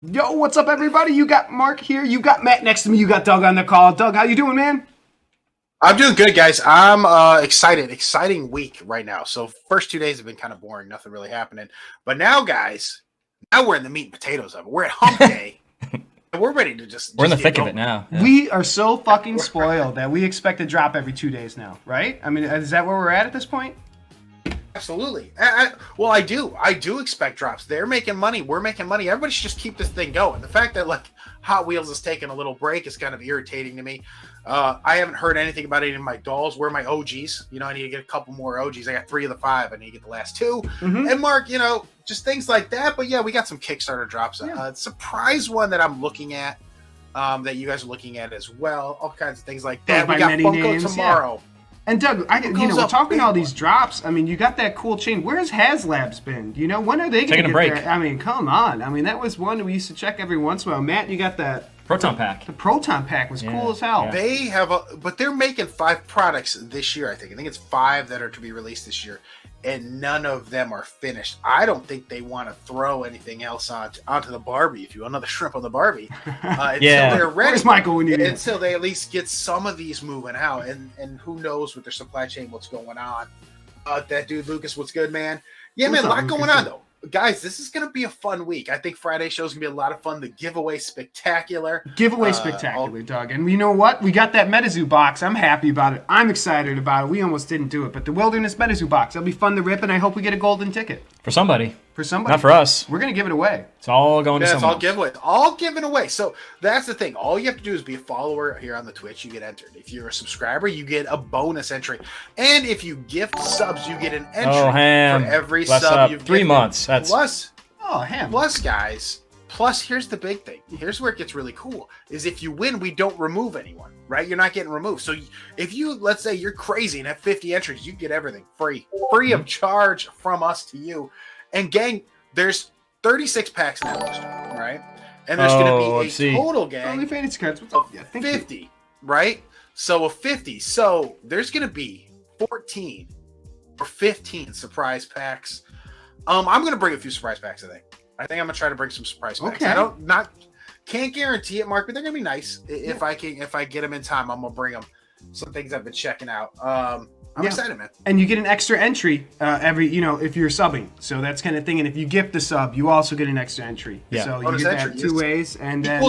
Yo, what's up, everybody? You got Mark here. You got Matt next to me. You got Doug on the call. Doug, how you doing, man? I'm doing good, guys. I'm excited. Exciting week right now. So first 2 days have been kind of boring. Nothing really happening. But now, guys, now we're in the meat and potatoes of it. We're at hump day. And we're ready to We're in the get thick of going. it now. Yeah. We are so fucking spoiled that we expect to drop every 2 days now, right? I mean, is that where we're at this point? Absolutely. Well, I do. I do expect drops. They're making money. We're making money. Everybody should just keep this thing going. The fact that Hot Wheels is taking a little break is kind of irritating to me. I haven't heard anything about any of my dolls. Where are my OGs? I need to get a couple more OGs. I got 3 of the 5. I need to get the last 2. Mm-hmm. And Mark, just things like that. But yeah, we got some Kickstarter drops. Yeah. Surprise one that I'm looking at, that you guys are looking at as well. All kinds of things like that. By We got many Funko names, tomorrow. And Doug, goes we're up talking big all these one. drops. I mean, you got that cool chain. Where's HasLabs been? When are they going to Taking a get break. there? I mean, come on. I mean, that was one we used to check every once in a while. Matt, you got that. Proton pack. The Proton Pack was cool as hell. Yeah. They have but they're making 5 products this year. I think it's 5 that are to be released this year, and none of them are finished. I don't think they want to throw anything else onto the Barbie, if you will, another shrimp on the Barbie, until they're ready. Where's Michael when you need him? Until they at least get some of these moving out, and who knows with their supply chain what's going on. That dude Lucas, what's good, man? Yeah, What's man, a up, lot Lucas? going on though. Guys, this is going to be a fun week. I think Friday show's going to be a lot of fun. The giveaway spectacular. Giveaway spectacular, Doug. And you know what? We got that MetaZoo box. I'm happy about it. I'm excited about it. We almost didn't do it, but the Wilderness MetaZoo box. That'll be fun to rip, and I hope we get a golden ticket For somebody. for somebody. Not for us. We're going to give it away. It's all going to Yeah, it's someone. all giveaways. All given away. So that's the thing. All you have to do is be a follower here on the Twitch. You get entered. If you're a subscriber, you get a bonus entry. And if you gift subs, you get an entry Oh, ham. for every Bless sub up. you've 3 gifted. months. That's Oh, ham. Guys. Plus, here's the big thing. Here's where it gets really cool. Is if you win, we don't remove anyone, right? You're not getting removed. So if you, let's say you're crazy and have 50 entries, you get everything free of charge from us to you. And gang, there's 36 packs in that list, right? And there's going to let's be a see. total, Only gang, fantasy cards. What's up? Yeah, thank you. 50, right? So a 50. So there's going to be 14 or 15 surprise packs. I'm going to bring a few surprise packs, I think I'm going to try to bring some surprise packs. Okay. Can't guarantee it, Mark, but they're going to be nice. If I get them in time, I'm going to bring them. Some things I've been checking out. I'm excited, man. And you get an extra entry every, if you're subbing. So that's kind of thing. And if you gift a sub, you also get an extra entry. Yeah. So you Bonus get that entry, 2 yes. ways. And then,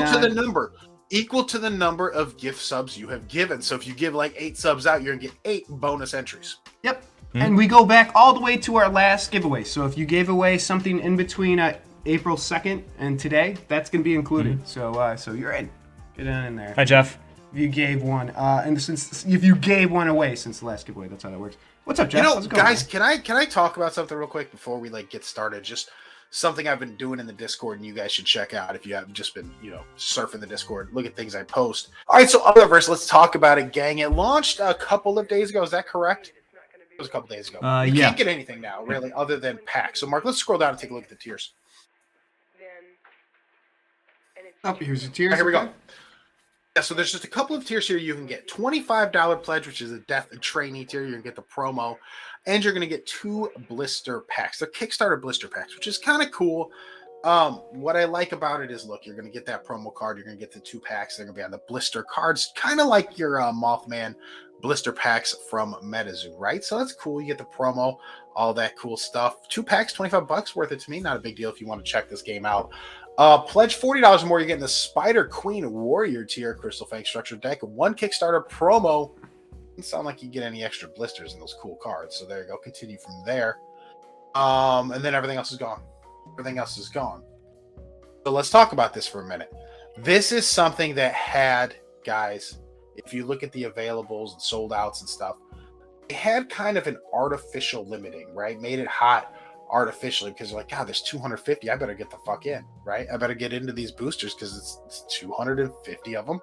Equal to the number of gift subs you have given. So if you give 8 subs out, you're going to get 8 bonus entries. Yep. And we go back all the way to our last giveaway. So if you gave away something in between April 2nd and today, that's going to be included. So you're in. Get on in there. Hi, Jeff. If you gave one, if you gave one away since the last giveaway, that's how that works. What's up, Jeff? How's it going, Guys, man? can I talk about something real quick before we get started? Just something I've been doing in the Discord, and you guys should check out if you haven't just been, surfing the Discord. Look at things I post. All right, so Otherverse, let's talk about it, gang. It launched a couple of days ago. Is that correct? It was a couple days ago. You yeah. can't get anything now, really, other than packs. So, Mark, let's scroll down and take a look at the tiers. Up here's your tiers. Here we okay? go. Yeah, so there's just a couple of tiers here. You can get $25 pledge, which is a death and trainee tier. You're going to get the promo, and you're going to get 2 blister packs. They're Kickstarter blister packs, which is kind of cool. What I like about it is, look, you're going to get that promo card. You're going to get the 2 packs. They're going to be on the blister cards, kind of like your Mothman blister packs from MetaZoo, right? So that's cool. You get the promo, all that cool stuff. 2 packs, $25 worth it to me. Not a big deal if you want to check this game out. Pledge $40 more. You're getting the Spider Queen Warrior tier Crystal Fang structured deck. 1 Kickstarter promo. Doesn't sound like you get any extra blisters in those cool cards. So there you go. Continue from there. And then everything else is gone. Everything else is gone. So let's talk about this for a minute. This is something that had, guys, if you look at the availables and sold outs and stuff, it had kind of an artificial limiting, right? Made it hot artificially because you're like, God, there's 250. I better get the fuck in, right? I better get into these boosters because it's 250 of them.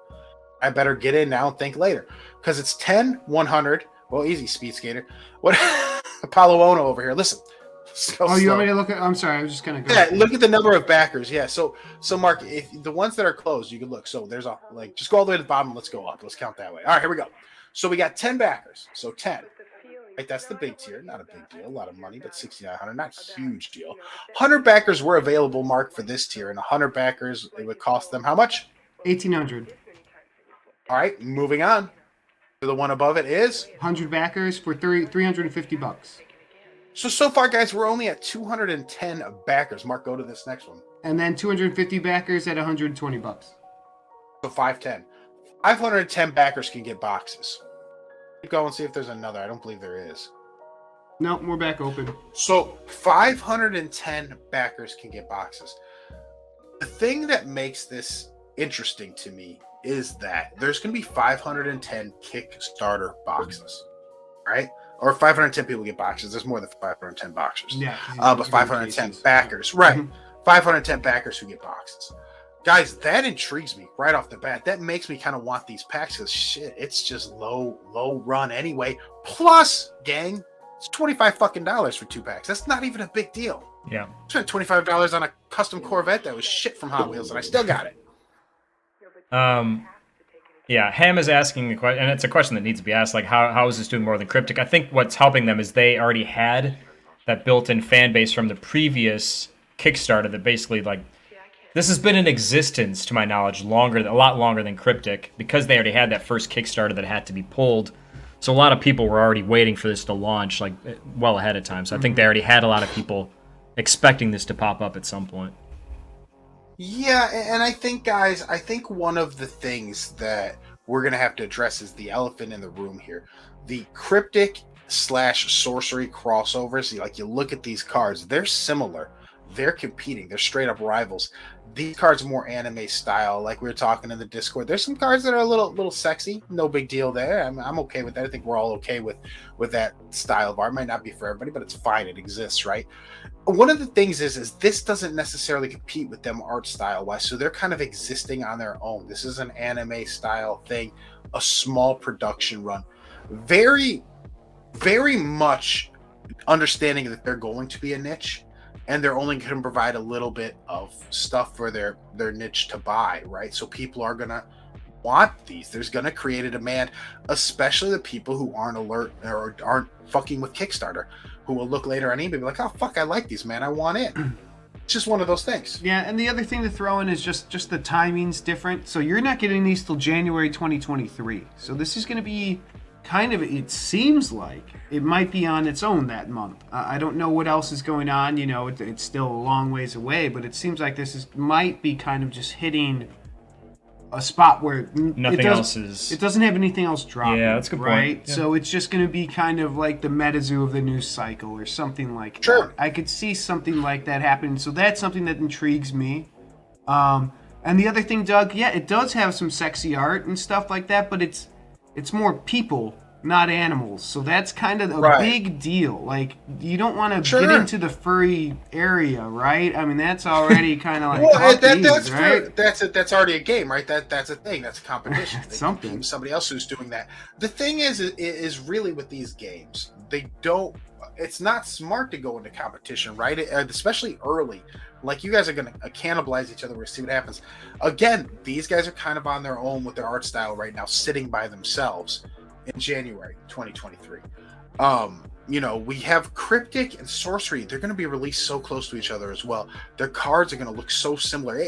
I better get in now and think later because it's 10, 100. Well, easy, Speed Skater. What? Apollo Ono over here. Listen. Oh, you want me to look at? I'm sorry, I was just gonna go. Yeah, look at the number of backers. Yeah, so Mark, if the ones that are closed, you can look. So there's just go all the way to the bottom. Let's go up. Let's count that way. All right, here we go. So we got 10 backers. So 10. Right, that's the big tier. Not a big deal. A lot of money, but 6,900, not a huge deal. 100 backers were available, Mark, for this tier, and 100 backers, it would cost them how much? 1,800. All right, moving on. The one above it is 100 backers for $350. so far, guys, we're only at 210 backers. Mark, go to this next one. And then 250 backers at $120. So 510. 510 backers can get boxes. Keep going, see if there's another. I don't believe there is. Nope, we're back open. So 510 backers can get boxes. The thing that makes this interesting to me is that there's going to be 510 Kickstarter boxes, right? Or 510 people get boxes. There's more than 510 boxers. Yeah. But 510 backers, right? 510 backers who get boxes. Guys, that intrigues me right off the bat. That makes me kind of want these packs because shit, it's just low run anyway. Plus, gang, it's $25 for 2 packs. That's not even a big deal. Yeah. I spent $25 on a custom Corvette that was shit from Hot Wheels, and I still got it. Yeah, Ham is asking a question, and it's a question that needs to be asked, like, how is this doing more than Cryptic? I think what's helping them is they already had that built-in fan base from the previous Kickstarter that basically, like, this has been in existence, to my knowledge, a lot longer than Cryptic, because they already had that first Kickstarter that had to be pulled. So a lot of people were already waiting for this to launch, like, well ahead of time. So I think they already had a lot of people expecting this to pop up at some point. Yeah, and I think, guys, one of the things that we're going to have to address is the elephant in the room here. The Cryptic / sorcery crossovers, like, you look at these cards, they're similar. They're competing. They're straight up rivals. These cards are more anime style, like we were talking in the Discord. There's some cards that are a little sexy. No big deal there. I'm okay with that. I think we're all okay with that style of art. Might not be for everybody, but it's fine. It exists, right? One of the things is this doesn't necessarily compete with them art style wise, so they're kind of existing on their own. This is an anime style thing, a small production run, very, very much understanding that they're going to be a niche. And they're only going to provide a little bit of stuff for their niche to buy, right? So people are going to want these. There's going to create a demand, especially the people who aren't alert or aren't fucking with Kickstarter, who will look later on eBay and be like, oh, fuck, I like these, man. I want it. It's just one of those things. Yeah, and the other thing to throw in is just the timing's different. So you're not getting these till January 2023. So this is going to be kind of, it seems like it might be on its own that month. I don't know what else is going on. You know, it's still a long ways away, but it seems like might be kind of just hitting a spot where nothing else is. It doesn't have anything else dropping. Yeah, that's a good point. Right? Yeah. So it's just going to be kind of like the MetaZoo of the news cycle or something like Sure. that. I could see something like that happening. So that's something that intrigues me. And the other thing, Doug, yeah, it does have some sexy art and stuff like that, but it's more people, not animals. So that's kind of a big deal. Like, you don't want to get into the furry area, right? I mean, that's already kind of like right? That's already a game, right? That's a thing. That's a competition. It's something. Somebody else who's doing that. The thing is really with these games, they don't. It's not smart to go into competition, right? Especially early. Like, you guys are going to cannibalize each other. We'll see what happens. Again, these guys are kind of on their own with their art style right now, sitting by themselves in January 2023. You know, we have Cryptic and Sorcery. They're going to be released so close to each other as well. Their cards are going to look so similar.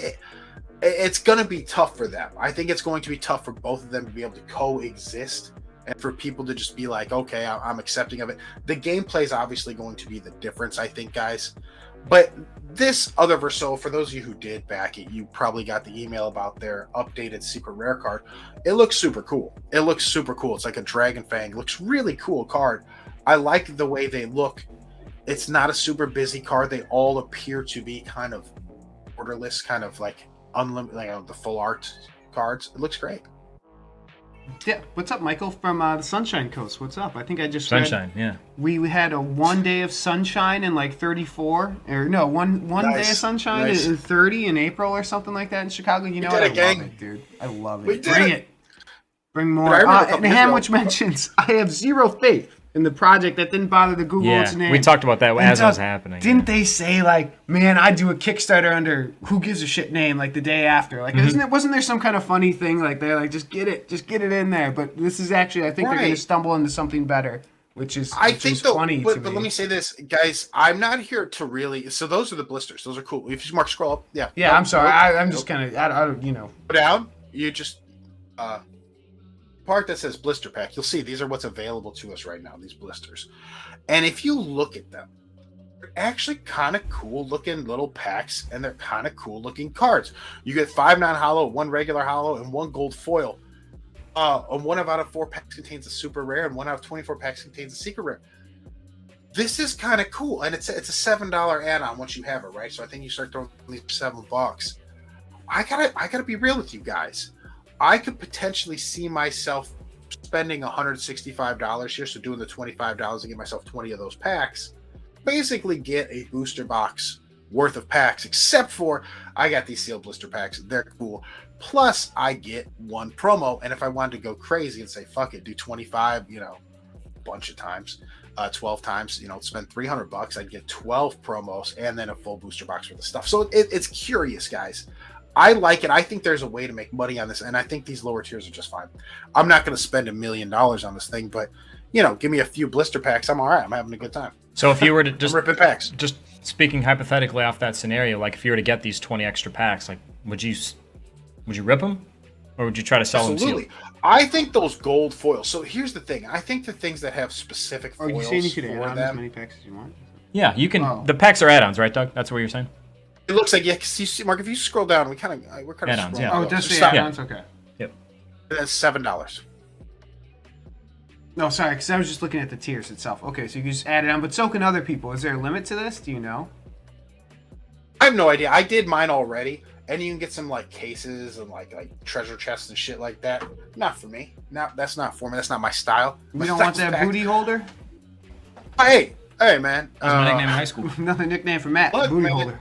It's going to be tough for them. I think it's going to be tough for both of them to be able to coexist and for people to just be like, okay, I'm accepting of it. The gameplay is obviously going to be the difference, I think, guys. But this Otherverse, so for those of you who did back it, you probably got the email about their updated secret rare card. It looks super cool. It's like a Dragon Fang. It looks really cool card. I like the way they look. It's not a super busy card. They all appear to be kind of borderless, kind of like unlimited, like the full art cards. It looks great. Yeah, what's up, Michael from the Sunshine Coast? What's up? I think I just Sunshine, yeah. We had a 1 day of sunshine in like 34, or no, one day of sunshine in 30 in April or something like that in Chicago. You know what? I love it, dude. I love it. Bring it. Bring more. And Hamwich mentions, I have zero faith in the project that didn't bother to Google its name. We talked about that as it was happening. Didn't they say, like, man, I'd do a Kickstarter under who gives a shit name, like the day after? Like, wasn't there some kind of funny thing like they're like, just get it in there? But this is actually, I think they're going to stumble into something better which is funny. But let me say this, guys. I'm not here to really. So those are the blisters. Those are cool. If you mark scroll up, yeah. Yeah, I'm sorry. I'm just kind of, I don't, Go down. You just part that says blister pack. You'll see these are what's available to us right now. These blisters, and if you look at them, they're actually kind of cool looking little packs, and they're kind of cool looking cards. You get 5 non-hollow, 1 regular hollow, and 1 gold foil. And 1 out of 4 packs contains a super rare, and 1 out of 24 packs contains a secret rare. This is kind of cool, and it's a $7 add-on once you have it, right? So I think you start throwing these $7. I gotta be real with you guys. I could potentially see myself spending $165 here, so doing the $25 to get myself 20 of those packs. Basically, get a booster box worth of packs, except for I got these sealed blister packs. They're cool. Plus, I get 1 promo, and if I wanted to go crazy and say, fuck it, do 25, a bunch of times, 12 times, spend $300, I'd get 12 promos and then a full booster box worth of stuff. So it's curious, guys. I like it. I think there's a way to make money on this, and I think these lower tiers are just fine. I'm not going to spend $1 million on this thing, but, give me a few blister packs. I'm all right. I'm having a good time. So if you were to just ripping packs, just speaking hypothetically off that scenario, like if you were to get these 20 extra packs, like would you rip them, or would you try to sell them? Absolutely. I think those gold foils. So here's the thing. I think the things that have specific foils. Are you saying you could add for on them, as many packs as you want? Yeah, you can. Oh. The packs are add-ons, right, Doug? That's what you're saying. It looks like, yeah. Cause you see, Mark, if you scroll down, we're kind of Add-ons, scrolling. yeah. Oh, it does say Stop. add-ons? Okay. Yep. That's $7. No, sorry, because I was just looking at the tiers itself. Okay, so you can just add it on, but so can other people. Is there a limit to this? Do you know? I have no idea. I did mine already, and you can get some like cases and like treasure chests and shit like that. Not for me. That's not for me. That's not my style. We don't want that booty holder? Hey, man. That was my nickname in high school. Another nickname for Matt, Look, booty man, holder.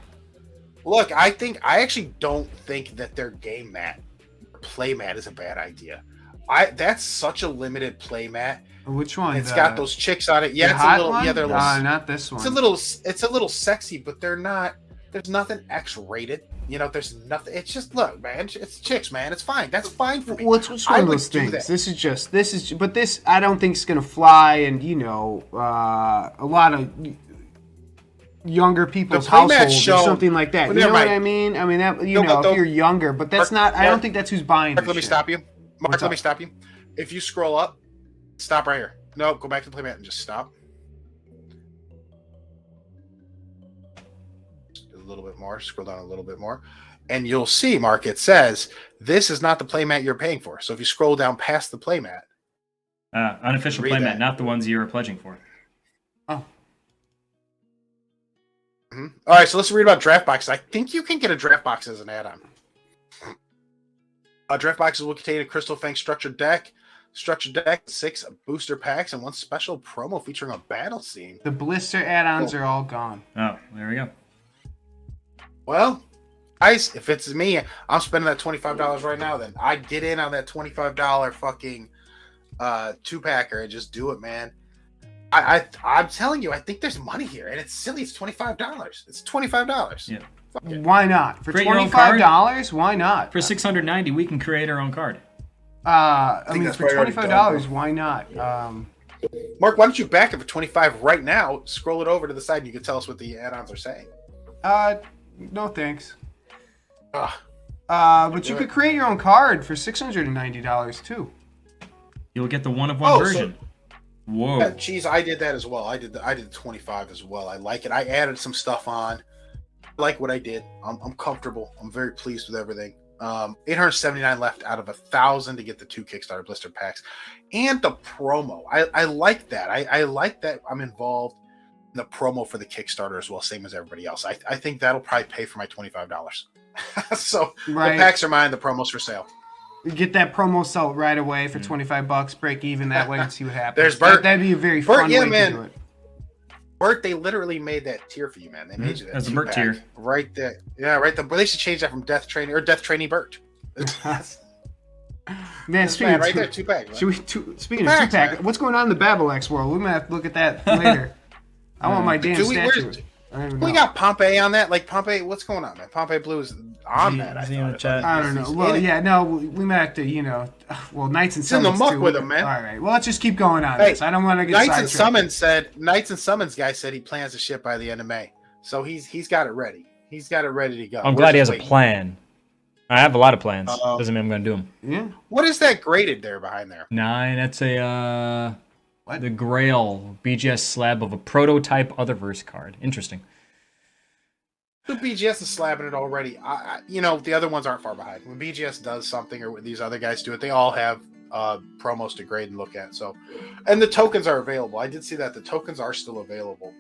Look, I actually don't think that their game mat, play mat, is a bad idea. That's such a limited play mat. Which one? It's got those chicks on it. Yeah, the it's a hot little. one? Yeah, they're little. Not this one. It's a little sexy, but they're not. There's nothing X-rated. There's nothing. It's just, look, man. It's chicks, man. It's fine. That's fine for me. Well, it's one of those things. But this I don't think is gonna fly, and a lot of younger people's households or something like that. You know what I mean? I mean that if you're younger, but that's not. I don't think that's who's buying. Mark, let me shit. stop you. Mark, let me up? stop you. If you scroll up, stop right here. No, go back to the playmat and just stop. A little bit more. Scroll down a little bit more. And you'll see, Mark, it says, this is not the playmat you're paying for. So if you scroll down past the playmat. Unofficial Read playmat, that. not the ones you were pledging for. Oh. All right, so let's read about draft boxes. I think you can get a draft box as an add-on. Draft boxes will contain a Crystal Fang structured deck, 6 booster packs, and 1 special promo featuring a battle scene. The blister add-ons are all gone. Oh, there we go. Well, guys, if it's me, I'm spending that $25 right now. Then I'd get in on that $25 fucking 2-packer and just do it, man. I'm telling you, I think there's money here, and it's silly. It's $25. It's $25. Yeah. Why not? For Create your own card? $25, why not? For $690, we can create our own card. I mean, that's for probably already $25, done, why not? Mark, why don't you back it for $25 right now? Scroll it over to the side, and you can tell us what the add-ons are saying. No thanks. Ugh. But you could create your own card for $690 too. You'll get the one-of-one version. Whoa. Yeah, geez, I did that as well. I did the 25 as well. I like it. I added some stuff on. I like what I did. I'm comfortable. I'm very pleased with everything. 879 left out of 1,000 to get the 2 Kickstarter blister packs and the promo. I like that. I like that I'm involved in the promo for the Kickstarter as well, same as everybody else. I think that'll probably pay for my $25. So Right. the packs are mine. The promo's for sale. You get that promo sell right away for $25, break even that way and see what happens. There's Bert. That'd be a very fun way to do it. Bert, they literally made that tier for you, man. They made you that. That's a Bert 2-pack tier. right there. Yeah, right there. But they should change that from Death Trainee or Death Trainee Bert. Man, speaking Man, of right there, 2-pack. should we speaking of Packs, 2-pack, man. what's going on in the Babel X world? We might have to look at that later. I want my damn Do we? statue. I don't even know. We got Pompey on that. Like Pompey, what's going on, man? Pompey Blue is on that. is he in the chat? I don't know. Well, yeah, no, we might have to, well, Knights and He's in the Summons muck too. with him, man. All right, well, let's just keep going on Hey, this. I don't want to get Knights sidetracked. and Summons guy said he plans to ship by the end of May. So he's got it ready. He's got it ready to go. I'm glad he has a plan. I have a lot of plans. Uh-oh. Doesn't mean I'm going to do them. Yeah. What is that graded there behind there? 9. That's a What? the Grail BGS slab of a prototype Otherverse card. Interesting. The BGS is slabbing it already. The other ones aren't far behind. When BGS does something or when these other guys do it, they all have promos to grade and look at. So, and the tokens are available. I did see that the tokens are still available.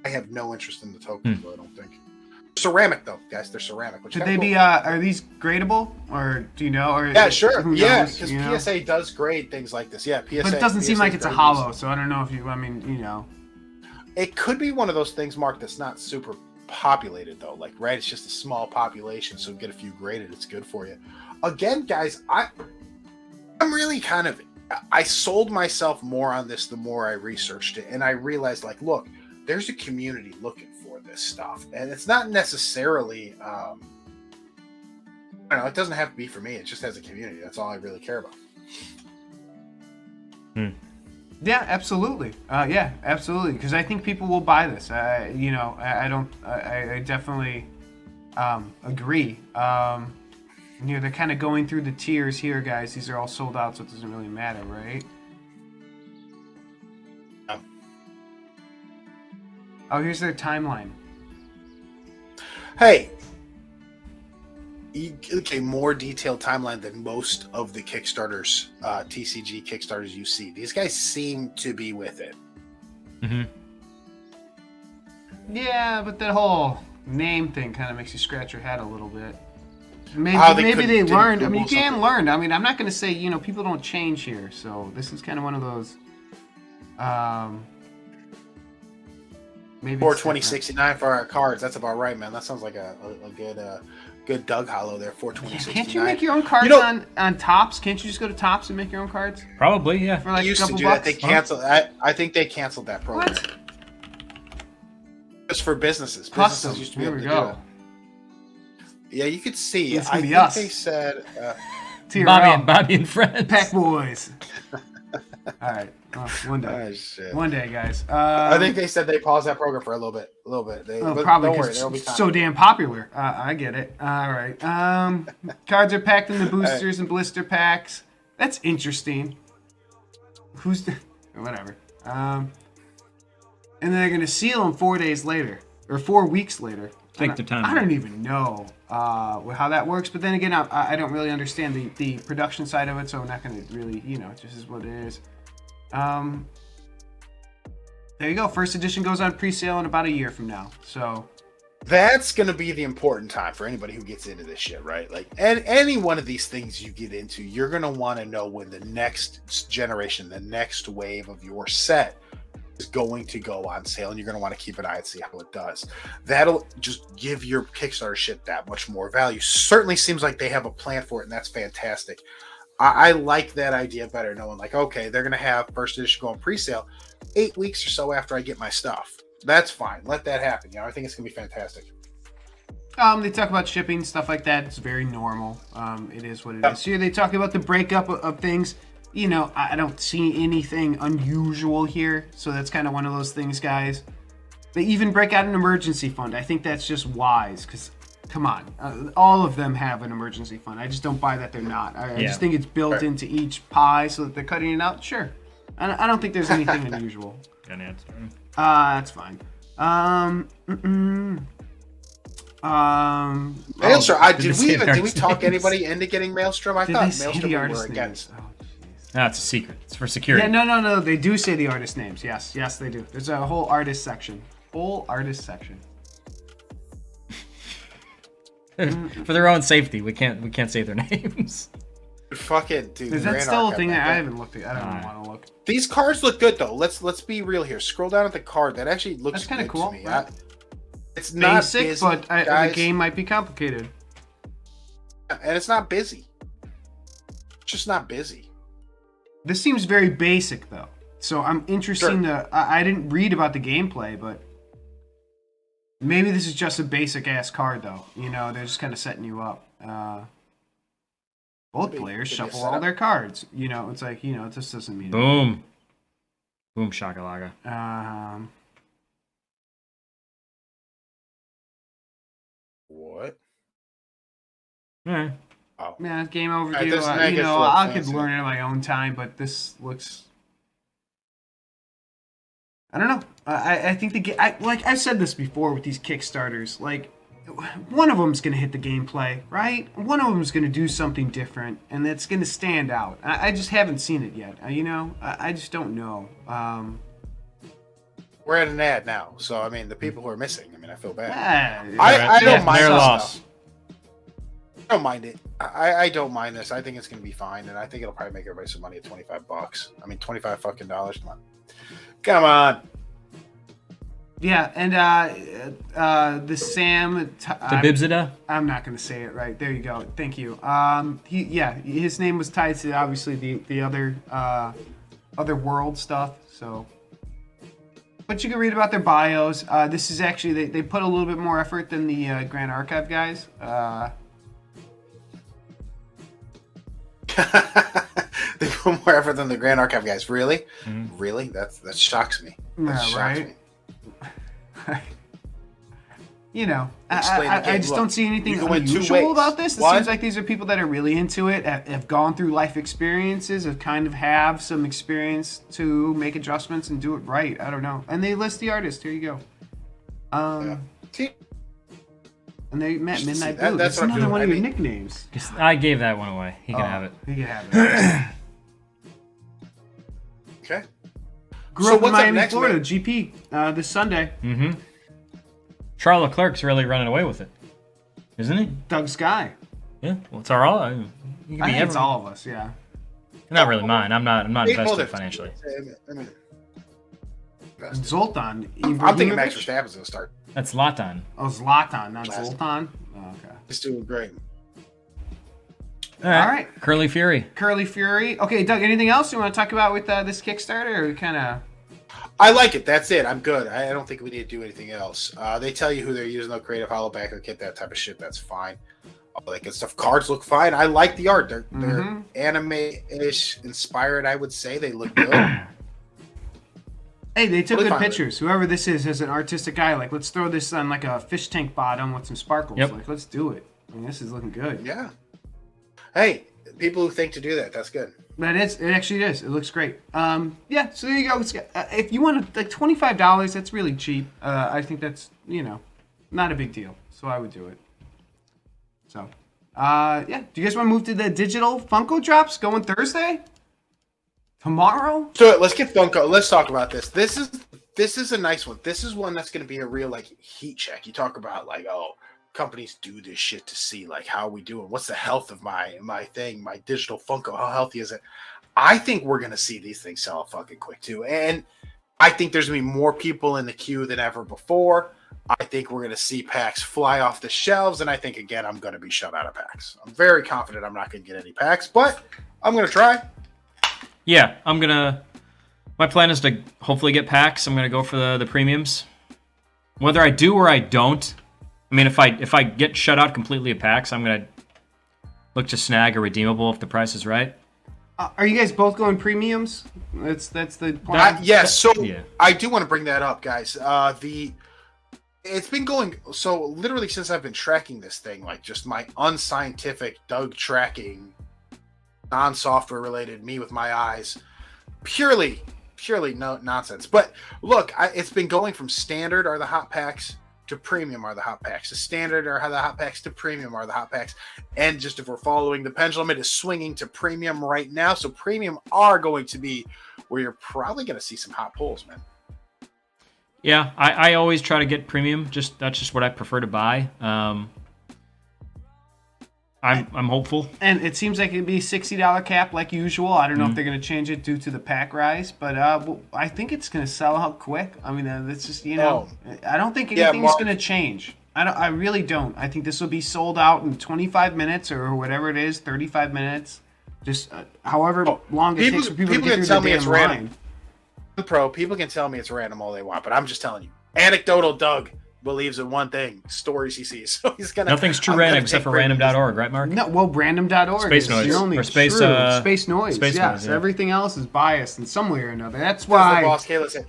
I have no interest in the tokens, though, I don't think. Ceramic, though, guys. They're ceramic. Should they be? Are these gradable, or do you know? Or yeah, sure. who Yeah, knows, because PSA does grade things like this. Yeah, PSA. But it doesn't seem PSA like it's a grades. hollow, so I don't know if you. I mean, It could be one of those things, Mark, that's not super populated though. Like, right, it's just a small population, so get a few graded. It's good for you. Again, guys, I'm really I sold myself more on this the more I researched it, and I realized, like, look, there's a community looking for this stuff, and it's not necessarily. I don't know. It doesn't have to be for me. It just has a community. That's all I really care about. Yeah, absolutely. Yeah, absolutely. Because I think people will buy this. I definitely agree. They're kind of going through the tiers here, guys. These are all sold out, so it doesn't really matter, right? Oh, here's their timeline. Hey, okay, more detailed timeline than most of the Kickstarters, TCG Kickstarters you see. These guys seem to be with it. Mm-hmm. Yeah, but that whole name thing kind of makes you scratch your head a little bit. Maybe they learned. I mean, you can learn. I mean, I'm not going to say, people don't change here. So this is kind of one of those. Maybe 420.69 for our cards. That's about right, man. That sounds like a good Doug Hollow there. 420.69. Can't you make your own cards on Tops? Can't you just go to Tops and make your own cards? Probably, yeah. For like They used a to couple do bucks? that. They canceled. I think they canceled that program. What? Just for businesses. Custom. Businesses used to be Here able we to go. do it. Yeah, you could see. It's I gonna be think us. they said. TRL. Bobby and friends. Pack boys. All right. One day. Oh, shit. One day, guys. I think they said they paused that program for a little bit. But Probably don't worry, because there'll be it's time. so damn popular. I get it. All right. Cards are packed in the boosters and blister packs. That's interesting. Whatever. And then they're gonna seal them 4 days later or 4 weeks later. Take the time. I don't even know how that works. But then again, I don't really understand the production side of it, so I'm not gonna really, it just is what it is. There you go. First edition goes on pre-sale in about a year from now. So That's going to be the important time for anybody who gets into this shit, right? Like, and any one of these things you get into, you're going to want to know when the next generation, the next wave of your set is going to go on sale, and you're going to want to keep an eye and see how it does. That'll just give your Kickstarter shit that much more value. Certainly seems like they have a plan for it, and that's fantastic. I like that idea better, knowing like, okay, they're going to have first edition go on pre-sale 8 weeks or so after I get my stuff. That's fine. Let that happen. I think it's going to be fantastic. They talk about shipping, stuff like that. It's very normal. It is what it is. Here they talk about the breakup of things. I don't see anything unusual here. So that's kind of one of those things, guys. They even break out an emergency fund. I think that's just wise because, come on, all of them have an emergency fund. I just don't buy that they're not. I just think it's built into each pie so that they're cutting it out. Sure. I don't think there's anything unusual. Got an answer. That's fine. Maelstrom. did Did we talk anybody into getting Maelstrom? I thought Maelstrom we were against. Oh, jeez. No, it's a secret. It's for security. Yeah, no. They do say the artist names. Yes, they do. There's a whole artist section. For their own safety, we can't say their names. Fucking dude. Is that still a thing that I haven't looked at? I don't want to look. These cards look good though. Let's be real here. Scroll down at the card. That actually looks That's kind of good cool. to me. Right? It's not Basic, busy, but the guys. game might be complicated. And it's not busy. It's just not busy. This seems very basic though, so I'm interested Sure. I didn't read about the gameplay, but Maybe this is just a basic ass card though. You know, they're just kind of setting you up. Both players could be a shuffle all setup. their cards. You know, it's like, you know, it just doesn't mean Boom. Boom shakalaka. What? Alright. Oh. Yeah, game Alright, overview. this neck You is know, a little I could fancy. learn it in my own time, but this looks. I don't know. I think like I've said this before with these Kickstarters. Like, one of them's gonna hit the gameplay, right? One of them's gonna do something different, and it's gonna stand out. I just haven't seen it yet. You know, I just don't know. We're at an ad now, so I mean, the people who are missing. I mean, I feel bad. I don't mind their this loss. stuff. I don't mind it. I don't mind this. I think it's gonna be fine, and I think it'll probably make everybody some money at $25. I mean, $25 fucking dollars. Come on, come on. Yeah, and the Sam. The Bibzida? I'm not gonna say it right. There you go. Thank you. His name was tied to obviously the other world stuff. So, but you can read about their bios. This is actually they put a little bit more effort than the Grand Archive guys. They put more effort than the Grand Archive guys. Really? Mm-hmm. Really? That shocks me. That shocks right. me. You know, Explain the I game. just Look, don't see anything you can win two unusual ways. about this. It One- seems like these are people that are really into it, have gone through life experiences, have kind of have some experience to make adjustments and do it right. I don't know. And they list the artist. Here you go. See, And they met Just to see Midnight that- Blue. that's That's what I'm another doing. one I of your mean- nicknames. I gave that one away. He can have it. You can have it. okay. Grew So up in what's up Miami, next, Florida. man? GP this Sunday. Mm-hmm. Charles Leclerc's really running away with it. Isn't he? Doug Sky. Yeah. Well, it's all. I mean, you can I be think it's every- all of us. Yeah. Not really mine. I'm not Hey, hold invested it. financially. I mean, Zoltan. I'm thinking Max Ibrahimovic? Verstappen's gonna start. That's Latan. Oh, Zlatan, not Last- Zoltan. Oh, okay. He's doing great. All right. All right. Curly Fury. Curly Fury. Okay, Doug, anything else you want to talk about with this Kickstarter? Or kind of. I like it. That's it. I'm good. I don't think we need to do anything else. They tell you who they're using, no creative hollow backer kit, that type of shit. That's fine. All that good stuff. Cards look fine. I like the art. They're Mhm. anime-ish inspired. I would say they look good. Hey, they took Totally good fine with pictures. Whoever this is an artistic guy. Like, let's throw this on like a fish tank bottom with some sparkles. Yep. Like, let's do it. I mean, this is looking good. Yeah. Hey, people who think to do that, that's good. That is. It actually is. It looks great. Yeah. So there you go. If you want like $25, that's really cheap. I think that's not a big deal. So I would do it. So, yeah. Do you guys want to move to the digital Funko drops going Thursday? Tomorrow? So let's get Funko. Let's talk about this. This is a nice one. This is one that's going to be a real like heat check. You talk about like, oh, companies do this shit to see like how we doing. What's the health of my thing, my digital Funko? How healthy is it? I think we're going to see these things sell fucking quick too, and I think there's going to be more people in the queue than ever before. I think we're going to see packs fly off the shelves, and I think again I'm going to be shut out of packs. I'm very confident I'm not going to get any packs, but I'm going to try. Yeah, my plan is to hopefully get packs. I'm gonna go for the premiums. Whether I do or I don't, I mean, if I get shut out completely of packs, I'm gonna look to snag a redeemable if the price is right. Are you guys both going premiums? That's the plan. Yes, so Yeah. I do want to bring that up, guys. It's been going so literally since I've been tracking this thing, like just my unscientific Doug tracking, non-software related, me with my eyes, purely no nonsense. But look, it's been going from standard are the hot packs to premium are the hot packs. The standard are the hot packs to premium are the hot packs. And just if we're following the pendulum, it is swinging to premium right now. So premium are going to be where you're probably going to see some hot pulls, man. Yeah, I always try to get premium. That's just what I prefer to buy. I'm hopeful. And it seems like it'd be $60 cap like usual. I don't know if they're going to change it due to the pack rise, but I think it's going to sell out quick. I mean, that's just I don't think anything's Mark. going to change. I really don't. I think this will be sold out in 25 minutes or whatever it is, 35 minutes. Just however long it takes for people to get can through tell the me damn it's line. random. Pro people can tell me it's random all they want, but I'm just telling you, anecdotal Doug. believes in one thing: stories he sees. So he's gonna. Nothing's true I'm random gonna except take for Brittany's- random.org, right, Mark? No, well, random.org Space is noise. the only Or space, true space noise. space Yes, noise, yeah. everything else is biased in some way or another. That's That's the why. boss Kayla said.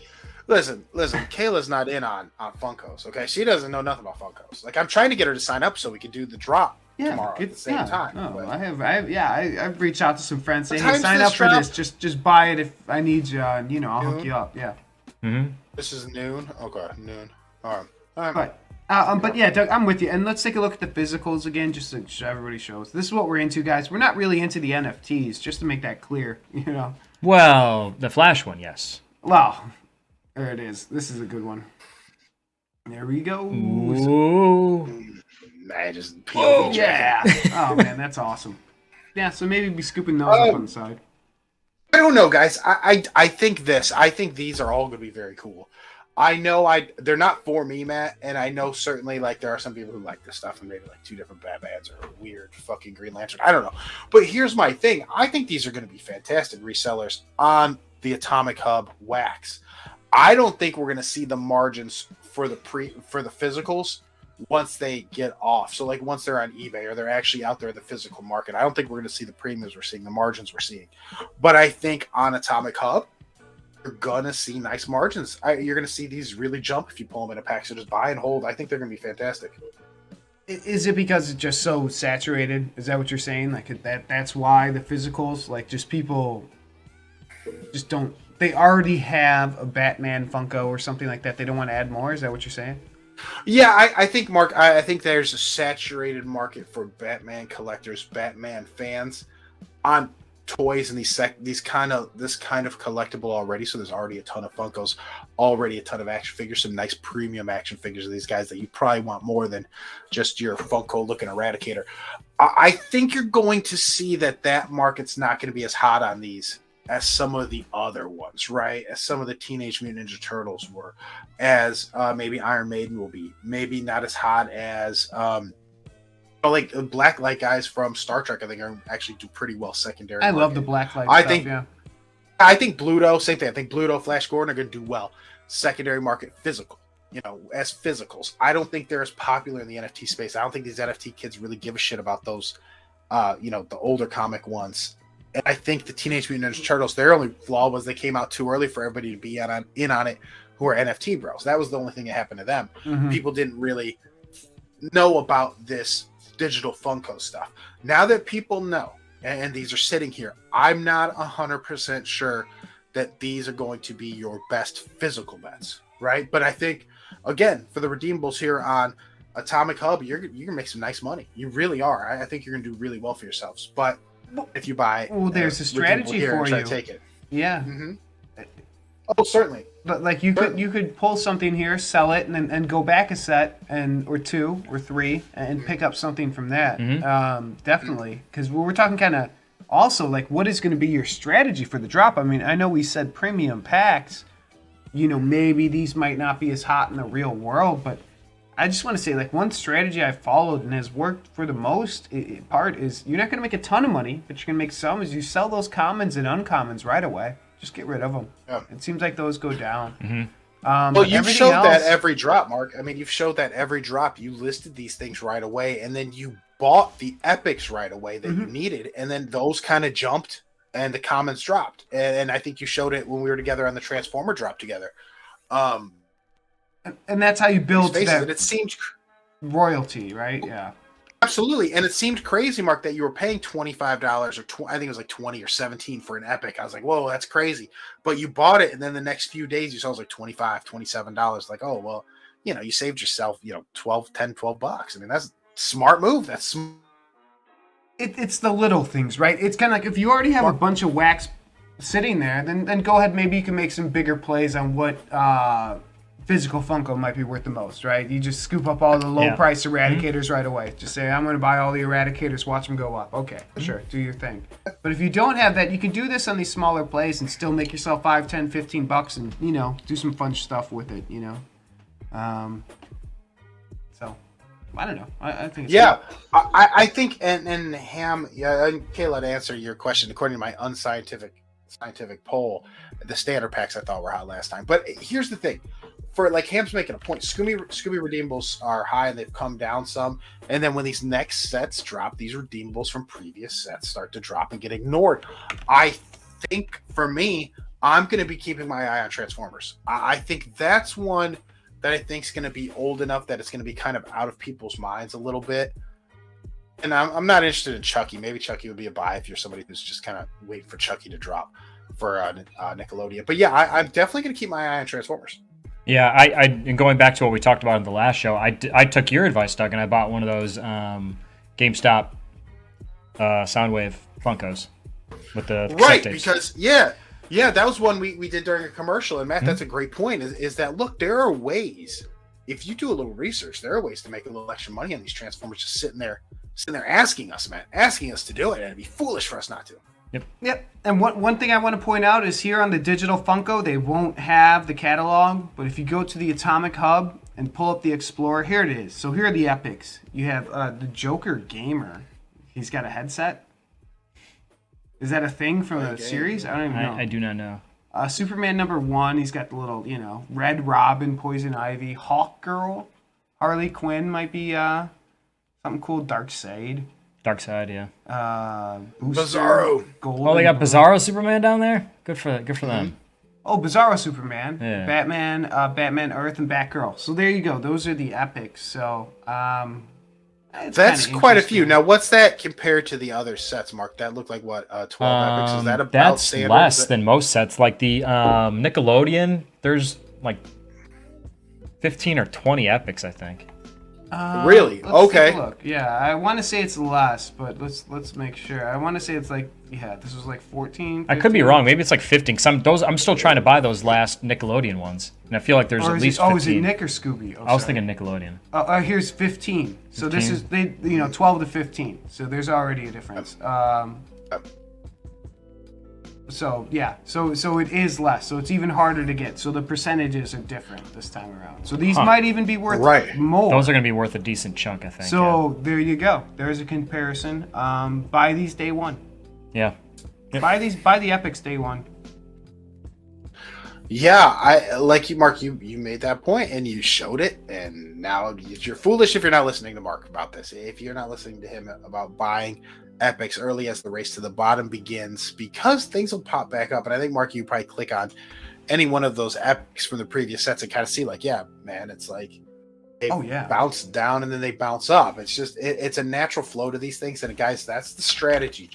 Listen. Kayla's not in on Funkos. Okay, she doesn't know nothing about Funkos. Like I'm trying to get her to sign up so we can do the drop tomorrow at the same time. No, But I've reached out to some friends saying, What hey, time's sign this up for drop? this. Just buy it if I need you. And, I'll hook Noon? you up. Yeah. Mm-hmm. this is noon. Okay, noon. All right. But yeah, Doug, I'm with you. And let's take a look at the physicals again, just so everybody shows. This is what we're into, guys. We're not really into the NFTs, just to make that clear. Well, the Flash one, yes. Well, there it is. This is a good one. There we go. Ooh. I just Oh, POV yeah. Oh, man, that's awesome. Yeah, so maybe be scooping those up on the side. I don't know, guys. I think this. I think these are all going to be very cool. I know they're not for me, Matt, and I know certainly like there are some people who like this stuff and maybe like two different Batmans or a weird fucking Green Lantern. I don't know. But here's my thing. I think these are going to be fantastic resellers on the Atomic Hub wax. I don't think we're going to see the margins for the physicals once they get off. So like once they're on eBay or they're actually out there in the physical market, I don't think we're going to see the premiums we're seeing, the margins we're seeing. But I think on Atomic Hub, you're going to see nice margins. You're going to see these really jump if you pull them in a pack. So just buy and hold. I think they're going to be fantastic. Is it because it's just so saturated? Is that what you're saying? Like that's why the physicals, like just people just don't, they already have a Batman Funko or something like that. They don't want to add more. Is that what you're saying? Yeah, I think, Mark, I think there's a saturated market for Batman collectors, Batman fans on toys and this kind of collectible already. So there's already a ton of Funkos, already a ton of action figures, some nice premium action figures of these guys that you probably want more than just your Funko looking Eradicator. I think you're going to see that market's not going to be as hot on these as some of the other ones, right? As some of the Teenage Mutant Ninja Turtles were, as maybe Iron Maiden will be, maybe not as hot as like Black Light guys from Star Trek. I think are actually do pretty well secondary. I love the Black Light I stuff, think, yeah. I think Bluto, same thing. I think Bluto, Flash Gordon are going to do well secondary market physical. As physicals. I don't think they're as popular in the NFT space. I don't think these NFT kids really give a shit about those, the older comic ones. And I think the Teenage Mutant Ninja Turtles, their only flaw was they came out too early for everybody to be in on it who are NFT bros. That was the only thing that happened to them. Mm-hmm. People didn't really know about this digital Funko stuff. Now that people know, and these are sitting here, I'm not 100% sure that these are going to be your best physical bets, right? But I think, again, for the redeemables here on Atomic Hub, you're going to make some nice money. You really are. I think you're going to do really well for yourselves. But if you buy, there's a strategy for you. take it. Yeah. Mm-hmm. Oh, certainly. But like you could pull something here, sell it, and go back a set or two or three and pick up something from that. Mm-hmm. Definitely, because we're talking kind of also like what is going to be your strategy for the drop. I mean, I know we said premium packs. Maybe these might not be as hot in the real world, but I just want to say, like, one strategy I followed and has worked for the most part is you're not going to make a ton of money, but you're going to make some. Is you sell those commons and uncommons right away. Just get rid of them. Yeah. It seems like those go down. Mm-hmm. Well, you've showed that every drop, Mark. I mean, you've showed that every drop. You listed these things right away, and then you bought the epics right away that you needed, and then those kind of jumped, and the commons dropped. And I think you showed it when we were together on the Transformer drop together. And that's how you build that it seemed royalty, right? Yeah. Absolutely. And it seemed crazy, Mark, that you were paying $25 or I think it was like 20 or 17 for an epic. I was like, whoa, that's crazy. But you bought it, and then the next few days you saw it was like $25, $27. Like, oh, well, you saved yourself, $12 I mean, that's a smart move. That's it's the little things, right? It's kind of like if you already have a bunch of wax sitting there, then go ahead. Maybe you can make some bigger plays on what physical Funko might be worth the most, right? You just scoop up all the low-price Eradicators right away. Just say, I'm going to buy all the Eradicators, watch them go up. Okay, sure, do your thing. But if you don't have that, you can do this on these smaller plays and still make yourself $5, $10, $15 and, do some fun stuff with it, So, I don't know. I think it's cool. I think, and Ham, and Kayla, to answer your question, according to my unscientific poll, the standard packs I thought were hot last time. But here's the thing. for like Ham's making a point. Scooby redeemables are high and they've come down some. And then when these next sets drop, these redeemables from previous sets start to drop and get ignored. I think for me, I'm going to be keeping my eye on Transformers. I think that's one that I think is going to be old enough that it's going to be kind of out of people's minds a little bit. And I'm not interested in Chucky. Maybe Chucky would be a buy if you're somebody who's just kind of waiting for Chucky to drop for Nickelodeon. But yeah, I'm definitely going to keep my eye on Transformers. Yeah, I and going back to what we talked about in the last show, I took your advice, Doug, and I bought one of those GameStop Soundwave Funkos with the right tapes. Because yeah, that was one we did during a commercial. And Matt, that's a great point. Is that look, there are ways. If you do a little research, there are ways to make a little extra money on these Transformers just sitting there asking us to do it, and it'd be foolish for us not to. Yep. And one thing I want to point out is here on the digital Funko, they won't have the catalog, but if you go to the Atomic Hub and pull up the Explorer, here it is. So here are the epics. You have the Joker Gamer. He's got a headset. Is that a thing from a series? I don't even know. I do not know. Superman #1, he's got the little, Red Robin, Poison Ivy, Hawk Girl, Harley Quinn might be something cool, Darkseid, yeah. Booster, Bizarro. Golden Oh, they got Boy. Bizarro Superman down there. Good for them. Oh, Bizarro Superman, Yeah. Batman Earth, and Batgirl. So there you go. Those are the epics. So it's That's kinda quite a few. interesting. Now, what's that compared to the other sets, Mark? That looked like what 12 epics. Is that about that's standard? less than most sets. Like the Nickelodeon, there's like 15 or 20 epics, I think. Really? Let's Okay. take a look. Yeah, I want to say it's less, but let's make sure. I want to say it's like this was like 14. 15. I could be wrong. Maybe it's like 15. Cause I'm still trying to buy those last Nickelodeon ones, and I feel like there's Or at is least it, 15. is it Nick or Scooby? Oh, I was sorry. thinking Nickelodeon. Here's 15. So this 15? is 12 to 15. So there's already a difference. So yeah, so it is less. So it's even harder to get. So the percentages are different this time around. So these might even be worth more. Those are going to be worth a decent chunk, I think. So there you go. There's a comparison. Buy these day one. Yeah. Buy the epics day one. Yeah, I like you, Mark. You made that point and you showed it, and now you're foolish if you're not listening to Mark about this. If you're not listening to him about buying epics early as the race to the bottom begins, because things will pop back up. And I think, Mark, you probably click on any one of those epics from the previous sets and kind of see, like, yeah, man, it's like they bounce down and then they bounce up. It's just it's a natural flow to these things, and guys, that's the strategy.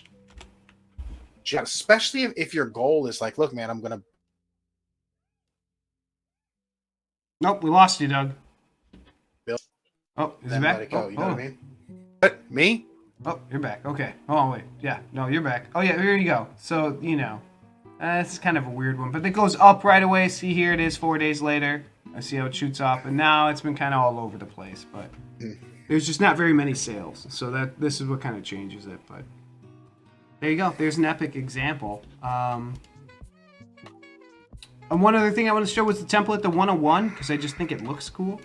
Especially if your goal is like, look, man, I'm gonna. Nope, we lost you, Doug. Bill. Oh, is he Then back? let it go. You know oh. what I mean? What, me? Oh, you're back. Okay. Oh, wait. Yeah. No, you're back. Oh, yeah. Here you go. So, this is kind of a weird one, but it goes up right away. See, here it is 4 days later. I see how it shoots up, and now it's been kind of all over the place, but there's just not very many sales. So this is what kind of changes it, but there you go. There's an epic example. And one other thing I want to show was the template, the 101, because I just think it looks cool.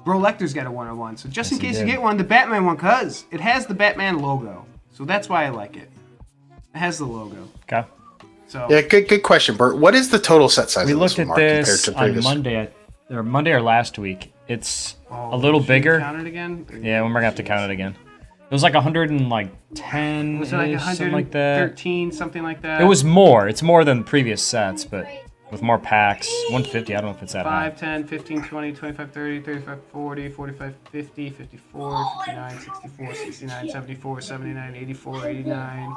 Bro Lecter's got a 101, so just in case you get one, the Batman one, because it has the Batman logo. So that's why I like it. It has the logo. Okay. So Yeah, good question, Bert. What is the total set size? We of looked this at one, Mark, this compared to on previous? Monday or last week. It's a little should bigger. we count it again? Yeah, we're gonna have to count it again. It was like 110, Was it like something like that. 113, something like that? It was more. It's more than previous sets, but with more packs. 150. I don't know if it's that 5, high. 10, 15, 20, 25, 30, 35, 40, 45, 50, 54, 59, 64, 69, 74, 79, 84, 89,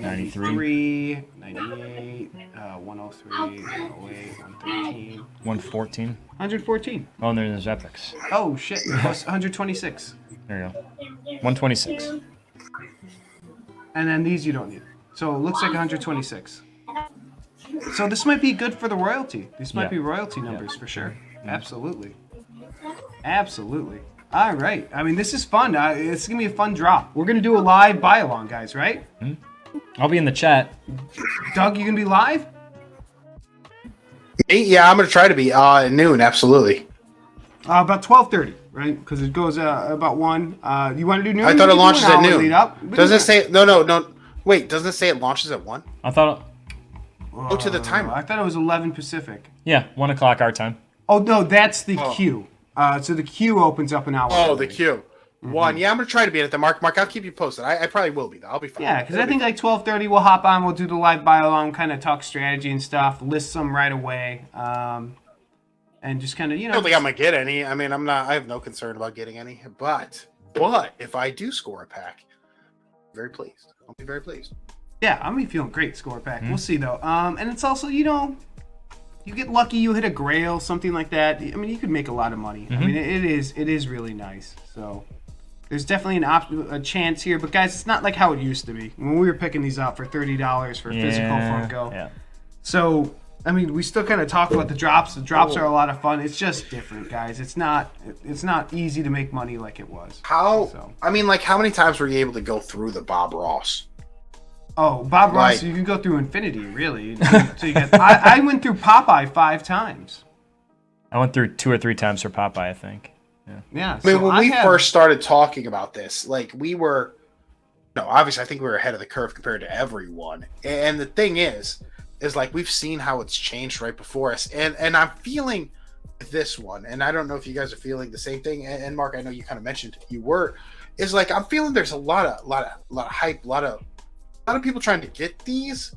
93, 98, 103, 108, 113. 114. 114. Oh, and then there's epics. Oh, shit. Plus 126. There you go. 126. And then these you don't need. So it looks like 126. So this might be good for the royalty. These might be royalty numbers for sure. Absolutely. Absolutely. All right. I mean, this is fun. It's going to be a fun drop. We're going to do a live buy-along, guys, right? I'll be in the chat. Doug, you going to be live? Yeah, I'm going to try to be at noon. Absolutely. About 12:30, right? Because it goes about 1. You want to do noon? I thought it launches at Lead noon. up. Doesn't it say no? Wait, doesn't it say it launches at 1? I thought. Go to the timer. I thought it was 11 Pacific. Yeah, 1 o'clock our time. Oh no, that's the queue. So the queue opens up an hour. Oh, early. the queue. One. Yeah, I'm gonna try to be at the Mark. I'll keep you posted. I probably will be though. I'll be fine. Yeah, because I think like 12:30 we'll hop on. We'll do the live buy along, kind of talk strategy and stuff. List some right away, and just kind of I don't think I'm gonna get any. I mean, I'm not. I have no concern about getting any. But if I do score a pack, very pleased. I'll be very pleased. Yeah, I'm gonna be feeling great. Score pack. We'll see though. And it's also you get lucky, you hit a grail, something like that. I mean, you could make a lot of money. I mean, it is really nice. So there's definitely a chance here. But guys, it's not like how it used to be when we were picking these up for $30 for physical Funko. Yeah. So I mean, we still kind of talk about the drops. The drops are a lot of fun. It's just different, guys. It's not easy to make money like it was. I mean, like, how many times were you able to go through the Bob Ross? Oh, Bob Ross, you can go through infinity, really. So you get. I went through Popeye 5 times. I went through 2 or 3 times for Popeye, I think. Yeah. I mean, when we first started talking about this, like, we were, obviously, I think we were ahead of the curve compared to everyone. And the thing is like, we've seen how it's changed right before us. And I'm feeling this one, and I don't know if you guys are feeling the same thing. And Mark, I know you kind of mentioned you were, is like, I'm feeling there's a lot of hype, a lot of people trying to get these.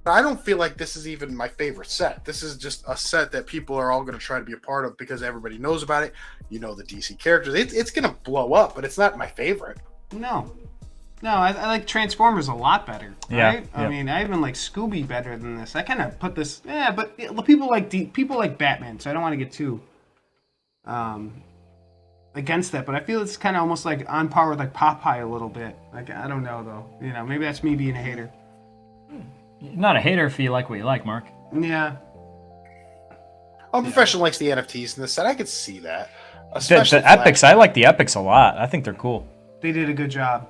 But I don't feel like this is even my favorite set. This is just a set that people are all going to try to be a part of because everybody knows about it. The DC characters. It's going to blow up, but it's not my favorite. No, I like Transformers a lot better. Right? Yeah. I mean, I even like Scooby better than this. I kind of put this. Yeah, but people like Batman, so I don't want to get too against that. But I feel it's kind of almost like on par with like Popeye a little bit. Like, I don't know though. Maybe that's me being a hater. You're not a hater if you like what you like, Mark. Yeah. Professional likes the NFTs in this set. I could see that. The epics, I like the epics a lot. I think they're cool. They did a good job.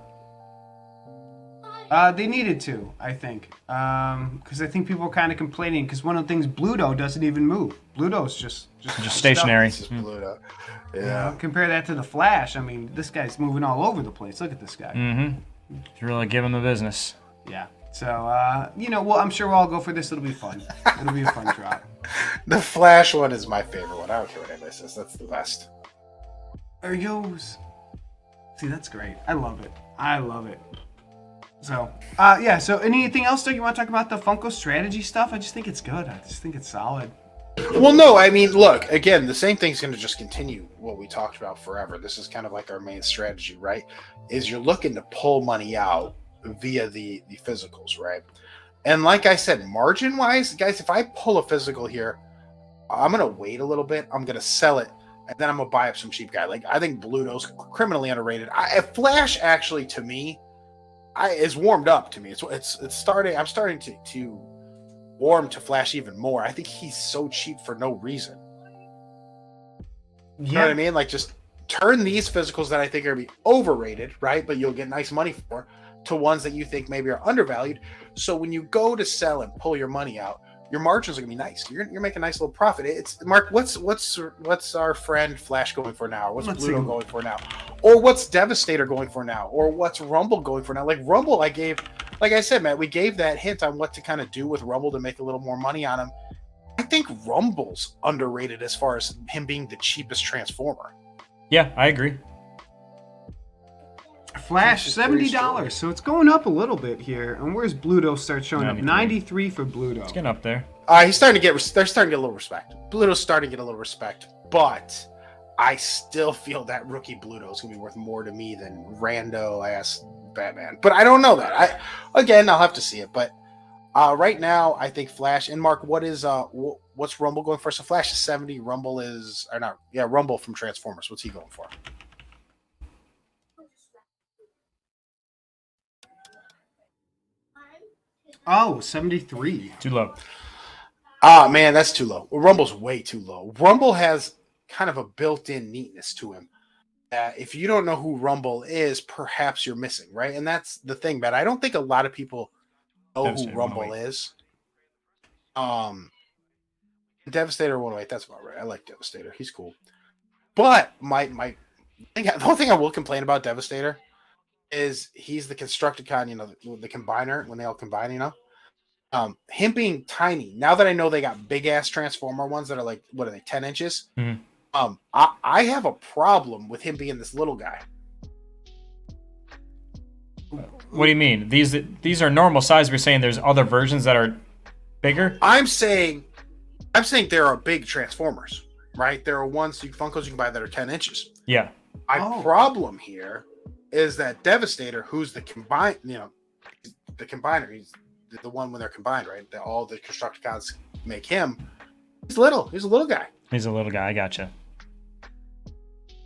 They needed to, I think, because I think people were kind of complaining because one of the things, Bluto doesn't even move. Bluto's just stationary. It's just Bluto. Yeah. Compare that to the Flash. I mean, this guy's moving all over the place. Look at this guy. He's really giving the business. Yeah. So, well, I'm sure we'll all go for this. It'll be fun. It'll be a fun drop. The Flash one is my favorite one. I don't care what anybody says. That's the best. There he goes. See, that's great. I love it. So, so anything else, though, you want to talk about the Funko strategy stuff? I just think it's good. I just think it's solid. Well, no, I mean, look, again, the same thing's going to just continue what we talked about forever. This is kind of like our main strategy, right? Is you're looking to pull money out via the physicals, right? And like I said, margin-wise, guys, if I pull a physical here, I'm going to wait a little bit. I'm going to sell it, and then I'm going to buy up some cheap guy. Like, I think Bluto's criminally underrated. Flash, actually, to me, is warmed up to me. It's starting. I'm starting to warm to Flash even more. I think he's so cheap for no reason. You know what I mean? Like, just turn these physicals that I think are gonna be overrated, right? But you'll get nice money for, to ones that you think maybe are undervalued. So when you go to sell and pull your money out, your margins are gonna be nice. You're making a nice little profit. It's Mark. What's our friend Flash going for now? What's Bluto going for now? Or what's Devastator going for now? Or what's Rumble going for now? Like Rumble, like I said, Matt, we gave that hint on what to kind of do with Rumble to make a little more money on him. I think Rumble's underrated as far as him being the cheapest Transformer. Yeah, I agree. Flash, $70, so it's going up a little bit here. And where's Bluto start showing up? 93 for Bluto. It's getting up there. They're starting to get a little respect. Bluto's starting to get a little respect, but I still feel that rookie Bluto is going to be worth more to me than rando ass Batman. But I don't know that. I'll have to see it. But right now, I think Flash and Mark. What's Rumble going for? So Flash is 70. Rumble is Rumble from Transformers. What's he going for? Oh, 73. Too low. Man, that's too low. Rumble's way too low. Rumble has kind of a built-in neatness to him. If you don't know who Rumble is, perhaps you're missing, right? And that's the thing, but I don't think a lot of people know who Rumble is. Devastator 108, that's about right. I like Devastator. He's cool. But the only thing I will complain about Devastator is he's the Constructicon, the combiner, when they all combine, him being tiny. Now that I know they got big ass Transformer ones that are like, what are they, 10 inches? Mhm. I have a problem with him being this little guy. What do you mean? These are normal size. We're saying there's other versions that are bigger. I'm saying there are big Transformers, right? There are ones Funkos you can buy that are 10 inches. Yeah. My problem here is that Devastator, who's the combined, the combiner, he's the one when they're combined, right? All the Constructicons make him. He's little. He's a little guy. He's a little guy. I gotcha.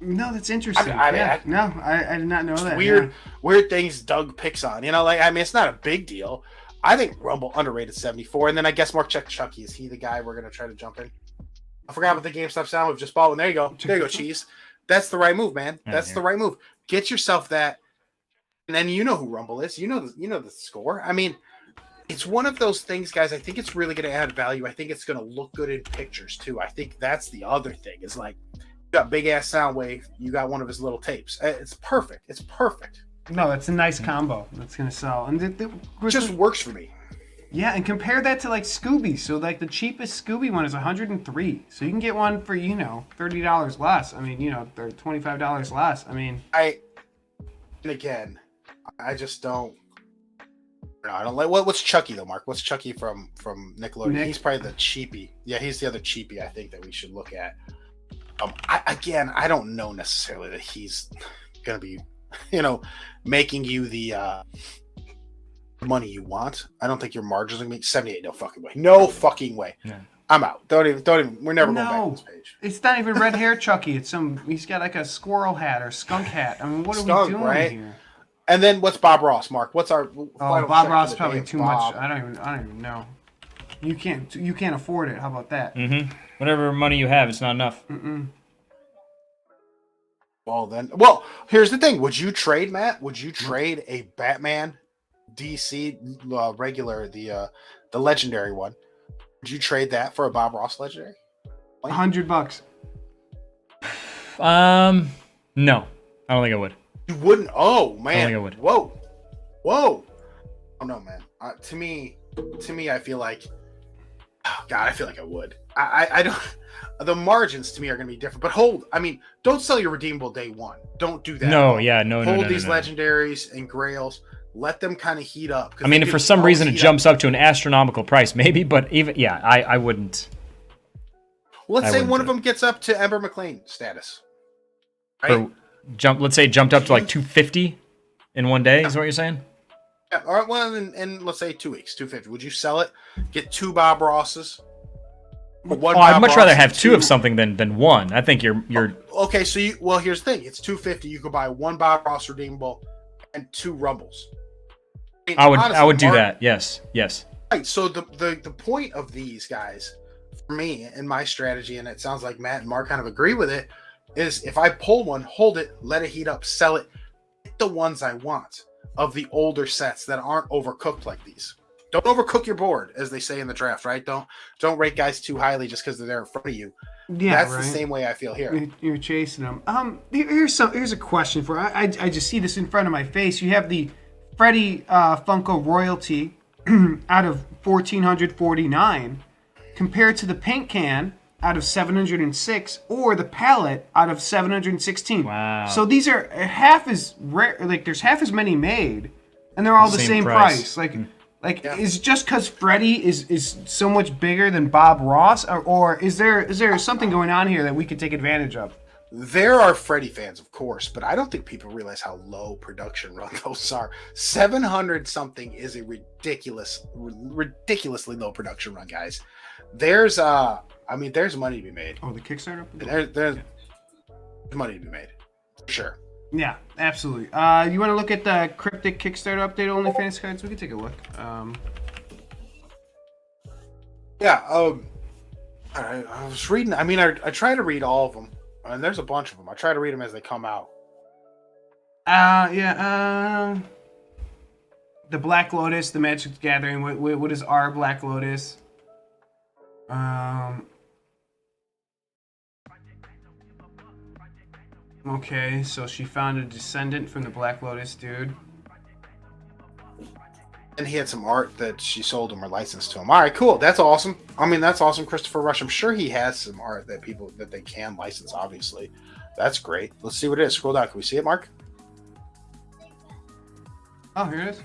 No, that's interesting. I did not know that. Weird things Doug picks on. It's not a big deal. I think Rumble underrated 74, and then I guess Mark check Chucky. Is he the guy we're gonna try to jump in? I forgot about the GameStop sound. We've just bought one. There you go. There you go, Cheese. That's the right move, man. That's the right move. Get yourself that, and then you know who Rumble is. You know the score. I mean, it's one of those things, guys. I think it's really going to add value. I think it's going to look good in pictures too. I think that's the other thing. Is like, you got big ass Soundwave. You got one of his little tapes. It's perfect. It's perfect. No, it's a nice combo. That's going to sell, and it just works for me. Yeah, and compare that to like Scooby. So like the cheapest Scooby one is $103. So you can get one for $30 less. I mean, or $25 less. I mean, I just don't. I don't like what's Chucky though, Mark. What's Chucky from Nickelodeon? Nick? He's probably the cheapie. Yeah, he's the other cheapie I think that we should look at. I don't know necessarily that he's gonna be, making you the money you want. I don't think your margins are gonna be 78. No fucking way. No fucking way. Yeah. I'm out. Don't even. We're never going back to this page. It's not even red hair Chucky. It's he's got like a squirrel hat or skunk hat. I mean, what are we doing here? And then what's Bob Ross, Mark? What's our Bob Ross is probably too much. I don't even know. You can't afford it. How about that? Mm-hmm. Whatever money you have, it's not enough. Mm-mm. Well, here's the thing. Would you trade, Matt? Would you trade a Batman DC regular, the legendary one? Would you trade that for a Bob Ross legendary? $100. No, I don't think I would. You wouldn't? Oh man! I don't think I would. Whoa. Oh no, man. To me, I feel like, oh God, I feel like I would. I don't. The margins to me are going to be different. But don't sell your redeemable day one. Don't do that. No, yeah, no. Hold these legendaries and grails. Let them kind of heat up. I mean, if for some reason it jumps up to an astronomical price, maybe. But even, I wouldn't. Well, let's say one of them gets up to Ember McLean status. Right? Let's say it jumped up to like 250 in one day. Is what you're saying? Yeah. All right. Well, in let's say 2 weeks, 250. Would you sell it? Get 2 Bob Rosses. I'd much rather have 2 of something than one. I think you're. Okay. So here's the thing. It's 250. You could buy 1 Bob Ross redeemable and 2 Rumbles. I would do that. Yes. Right. So the point of these guys, for me and my strategy, and it sounds like Matt and Mark kind of agree with it, is if I pull one, hold it, let it heat up, sell it, get the ones I want of the older sets that aren't overcooked like these. Don't overcook your board, as they say in the draft, right? Don't rate guys too highly just because they're there in front of you. Yeah, that's right. The same way I feel here. You're chasing them. Here's a question for I just see this in front of my face. You have the Freddy Funko royalty out of 1,449 compared to the paint can out of 706 or the palette out of 716. Wow. So these are half as rare. Like there's half as many made, and they're all the same price. Is it just because Freddy is so much bigger than Bob Ross, or is there something going on here that we could take advantage of? There are Freddy fans, of course, but I don't think people realize how low production run those are. 700 something is a ridiculously low production run, guys. There's money to be made. Oh, the Kickstarter? There's money to be made, for sure. Yeah, absolutely. You want to look at the cryptic Kickstarter update only fantasy cards? We can take a look. I was reading. I try to read all of them, and there's a bunch of them. I try to read them as they come out. The Black Lotus, the Magic the Gathering. What is our Black Lotus? Okay, so she found a descendant from the Black Lotus, dude. And he had some art that she sold him or licensed to him. All right, cool. That's awesome. I mean, that's awesome, Christopher Rush. I'm sure he has some art that they can license. Obviously, that's great. Let's see what it is. Scroll down. Can we see it, Mark? Oh, here it is.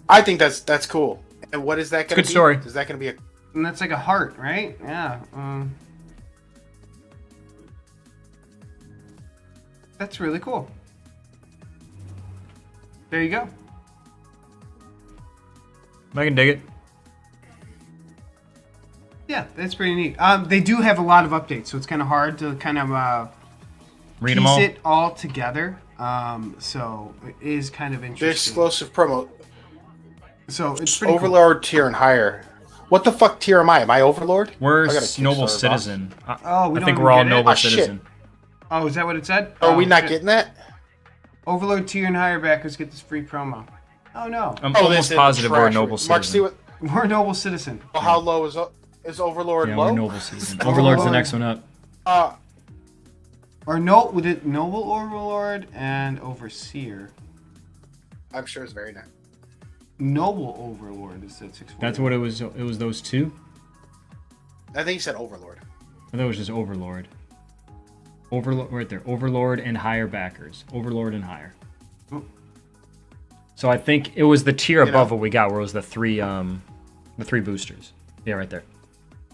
I think that's cool. And what is that going to be? Good story. Is that going to be a? And that's like a heart, right? Yeah. That's really cool. There you go. I can dig it. Yeah, that's pretty neat. They do have a lot of updates, so it's kind of hard to kind of Read them piece all. it all together. So it is kind of The interesting. exclusive promo. So it's pretty Overlord tier and higher. What the fuck tier am I? Am I Overlord? We're I got a noble Kickstarter citizen. Oh, we I don't think even we're all get it? noble Ah, shit. citizen. cool. Oh, is that what it said? Are we Oh, not shit. getting that? Overlord tier and higher backers get this free promo. Oh no, I'm Oh, almost this positive we're a trash. noble Mark, see citizen. what? we're a noble citizen. Well, how low is Overlord Yeah, low? we're noble citizen. Overlord's the next one up. Or no, with it noble overlord and overseer. I'm sure it's very nice. Noble overlord is at 640. That's what it was. It was those two. I think you said Overlord. I thought it was just Overlord. Overlord right there. Overlord and higher backers. Overlord and higher. Oh. So I think it was the tier You above know. what we got, where it was the three boosters. Yeah, right there.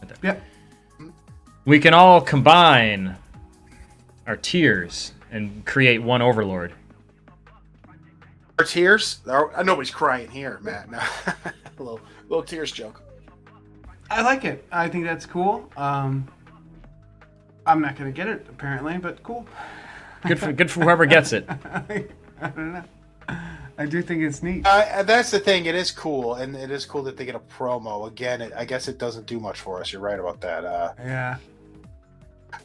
Right there. Yep. We can all combine our tiers and create one Overlord. Our tears? Nobody's crying here, Matt. No. little tears joke. I like it. I think that's cool. I'm not gonna get it apparently, but cool. Good for whoever gets it. I don't know. I do think it's neat. That's the thing. It is cool, and it is cool that they get a promo. Again, I guess it doesn't do much for us. You're right about that. Yeah.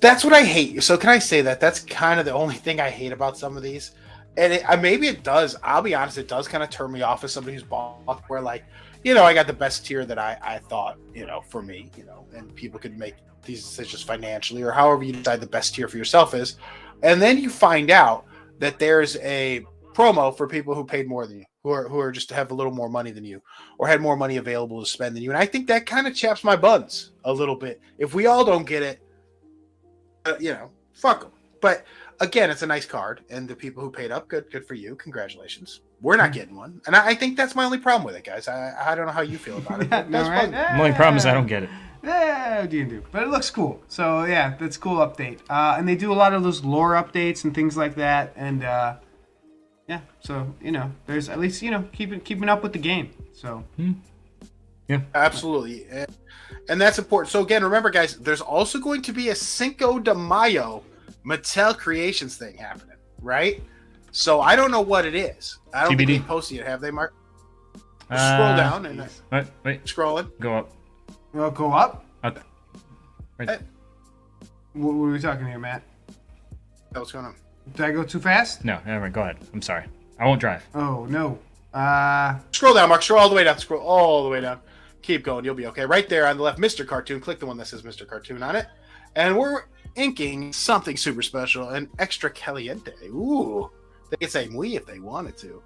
That's what I hate. So can I say that? That's kind of the only thing I hate about some of these. And maybe it does. I'll be honest. It does kind of turn me off as somebody who's bought where, like, I got the best tier that I thought, for me, and people could make these decisions financially or however you decide the best tier for yourself is. And then you find out that there's a promo for people who paid more than you, who are just have a little more money than you or had more money available to spend than you. And I think that kind of chaps my buns a little bit. If we all don't get it, fuck them. But again, it's a nice card, and the people who paid up, good for you. Congratulations. We're not getting one, and I think that's my only problem with it, guys. I don't know how you feel about it. But No, that's right? fun. The only problem is I don't get it. Yeah, D&D. But it looks cool. So yeah, that's a cool update. And they do a lot of those lore updates and things like that. And yeah, so there's at least keeping up with the game. So Yeah. Absolutely, and that's important. So again, remember, guys, there's also going to be a Cinco de Mayo Mattel Creations thing happening, right? So I don't know what it is. I don't think TBD. they posted it, have they, Mark? Scroll down and Wait, scrolling. go up. we'll go up. Up. Right. Hey. What are we talking here, Matt? What's going on? Did I go too fast? No, never mind. Go ahead. I'm sorry. I won't drive. Oh no. Scroll down, Mark. Scroll all the way down. Scroll all the way down. Keep going. You'll be okay. Right there on the left, Mr. Cartoon. Click the one that says Mr. Cartoon on it. And we're inking something super special, an extra caliente. Ooh. They could say muy if they wanted to.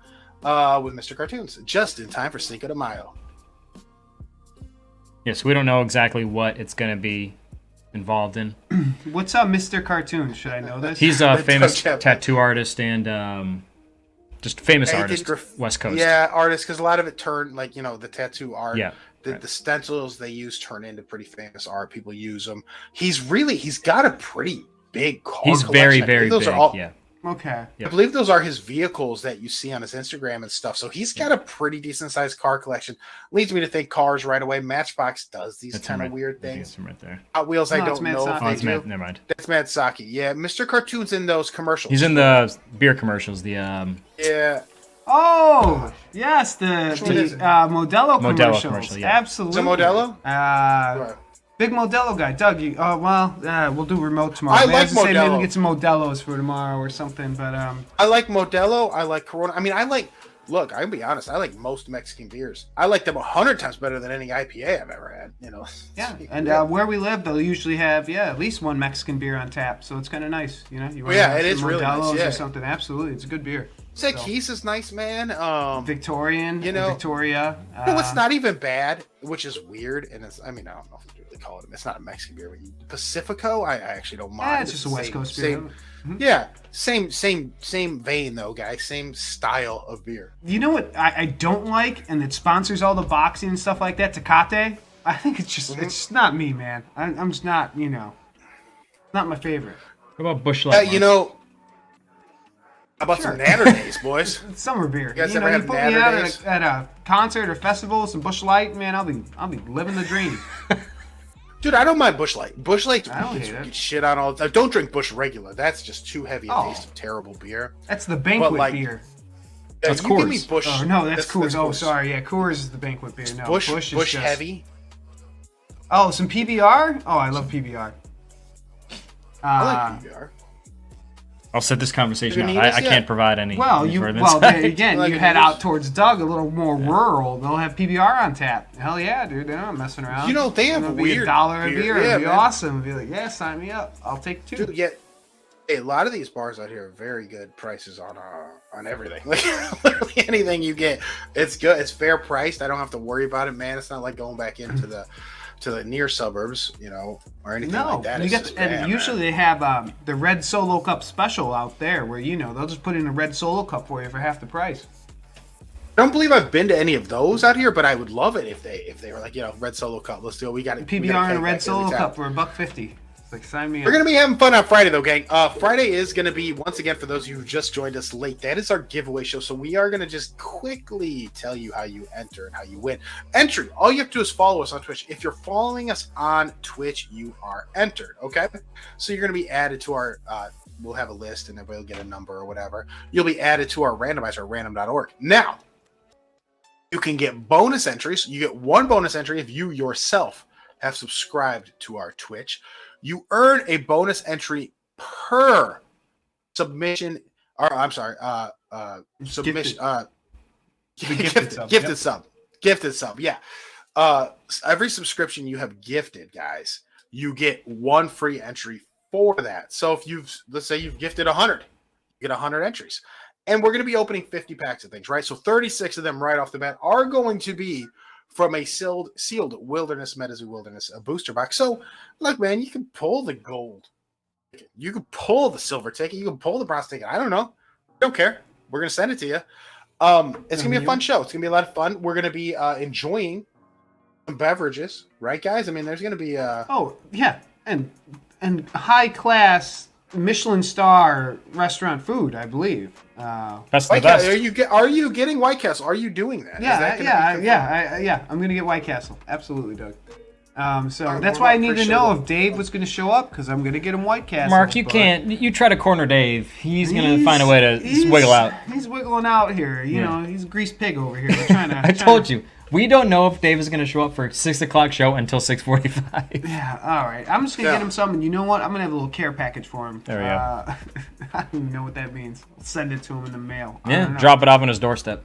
With Mr. Cartoons. Just in time for Cinco de Mayo. Yes, we don't know exactly what it's going to be involved in. What's up, Mr. Cartoon? Should I know this? He's a famous Doug Chapman. tattoo artist and just famous Yeah, he artist, did West Coast. Yeah, artists, because a lot of it turned, like, the tattoo art. Yeah. The stencils they use turn into pretty famous art. People use them. He's got a pretty big car He's collection. very, I believe very those big. are all, Yeah. Okay. Yeah. I believe those are his vehicles that you see on his Instagram and stuff. So he's got a pretty decent sized car collection. Leads me to think cars right away. Matchbox does these That's kind him of right- weird I think things. it's him right there. Hot Wheels, No, I it's don't Matt know Saki. if Oh, they it's do. Matt. Never mind. That's Mad Saki. Yeah, Mr. Cartoon's in those commercials. He's in the beer commercials. The Yeah. Oh yes, the one is it? Modelo Modelo commercials. commercial, yeah. Absolutely. Is it Modelo? Uh, big Modelo guy, Doug. We'll do remote tomorrow. I Maybe like have to say maybe Modelo. we'll get some Modelos for tomorrow or something. But I like Modelo. I like Corona. I mean, look, I'll be honest. I like most Mexican beers. I like them 100 times better than any IPA I've ever had. yeah, and where we live, they'll usually have at least one Mexican beer on tap. So it's kind of nice. You want Yeah, have it is some really nice, Modelos yeah. or something. Absolutely, it's a good beer. Say Keys is nice, man. Victorian, you know, Victoria. You know what's not even bad, which is weird, and it's, I mean, I don't know if you really call it. It's not a Mexican beer. Pacifico, I actually don't mind. Yeah, it's just a West Coast beer. Yeah, same vein though, guys. Same style of beer. You know what I don't like, and it sponsors all the boxing and stuff like that. Tecate. I think it's just it's not me, man. I'm just not, not my favorite. What about Busch Light? How about some Natter Days, boys? It's summer beer. You guys ever have put me Natter out Days? at a concert or festival, some Busch Light, man. I'll be living the dream. Dude, I don't mind Busch Light. Busch Light I don't gets hate it. shit on all the time. Don't drink Busch regular. That's just too heavy a taste of terrible beer. That's the banquet like, beer. That's you give me Coors. Busch. Oh no, that's Coors. Oh, Coors. sorry. Yeah, Coors is the banquet beer. No, Busch is just heavy. Oh, some PBR. Oh, I love PBR. I like PBR. I'll set this conversation Have you out. needed I this can't yet? provide any. Well, further then, insight. again, Like you it head is. out towards Doug, a little more rural. They'll have PBR on tap. Hell yeah, dude. They're not messing around. You know, they have It'll be weird $1 a beer. beer. Yeah, It'd be man. awesome. It'd be like, yeah, sign me up. I'll take 2. Dude, yeah. Hey, a lot of these bars out here are very good prices on everything. Like literally anything you get, it's good. It's fair priced. I don't have to worry about it, man. It's not like going back into the near suburbs, or anything like that. You It's get just and bad, usually man. they have the red Solo Cup special out there, where they'll just put in a red Solo Cup for you for half the price. I don't believe I've been to any of those out here, but I would love it if they were like, red Solo Cup. Let's do it. We got it. PBR and a red Solo Cup for $1.50. It's like, sign me We're up. going to be having fun on Friday, though, gang. Friday is going to be, once again, for those of you who just joined us late, that is our giveaway show. So we are going to just quickly tell you how you enter and how you win. Entry, all you have to do is follow us on Twitch. If you're following us on Twitch, you are entered, okay? So you're going to be added to our, we'll have a list and everybody will get a number or whatever. You'll be added to our randomizer, random.org. Now, you can get bonus entries. You get one bonus entry if you yourself have subscribed to our Twitch. You earn a bonus entry per submission, or I'm sorry, submission, gifted sub, yeah. Every subscription you have gifted, guys, you get one free entry for that. So if let's say you've gifted 100, you get 100 entries. And we're going to be opening 50 packs of things, right? So 36 of them right off the bat are going to be from a sealed Wilderness, MetaZoo Wilderness, a booster box. So, look, man, you can pull the gold. You can pull the silver ticket. You can pull the bronze ticket. I don't know. Don't care. We're going to send it to you. It's going to be a fun show. It's going to be a lot of fun. We're going to be enjoying some beverages, right, guys? I mean, there's going to be... Oh, yeah. And high-class Michelin star restaurant food, I believe. That's the White best. Castle, are you getting White Castle? Are you doing that? Yeah. I'm gonna get White Castle. Absolutely, Doug. So Alright, that's what why I about need to pre-show know then? if Dave was gonna show up, because I'm gonna get him White Castle. Mark, you but can't. You try to corner Dave. He's going to find a way to he's- wiggle out. He's wiggling out here. You know, he's a greased pig over here. We're trying to. I told you. We don't know if Dave is going to show up for 6 o'clock show until 6:45. Yeah, all right. I'm just going to Yeah. get him something. You know what? I'm going to have a little care package for him. There we go. I don't even know what that means. I'll send it to him in the mail. I Yeah, don't know. drop it off on his doorstep.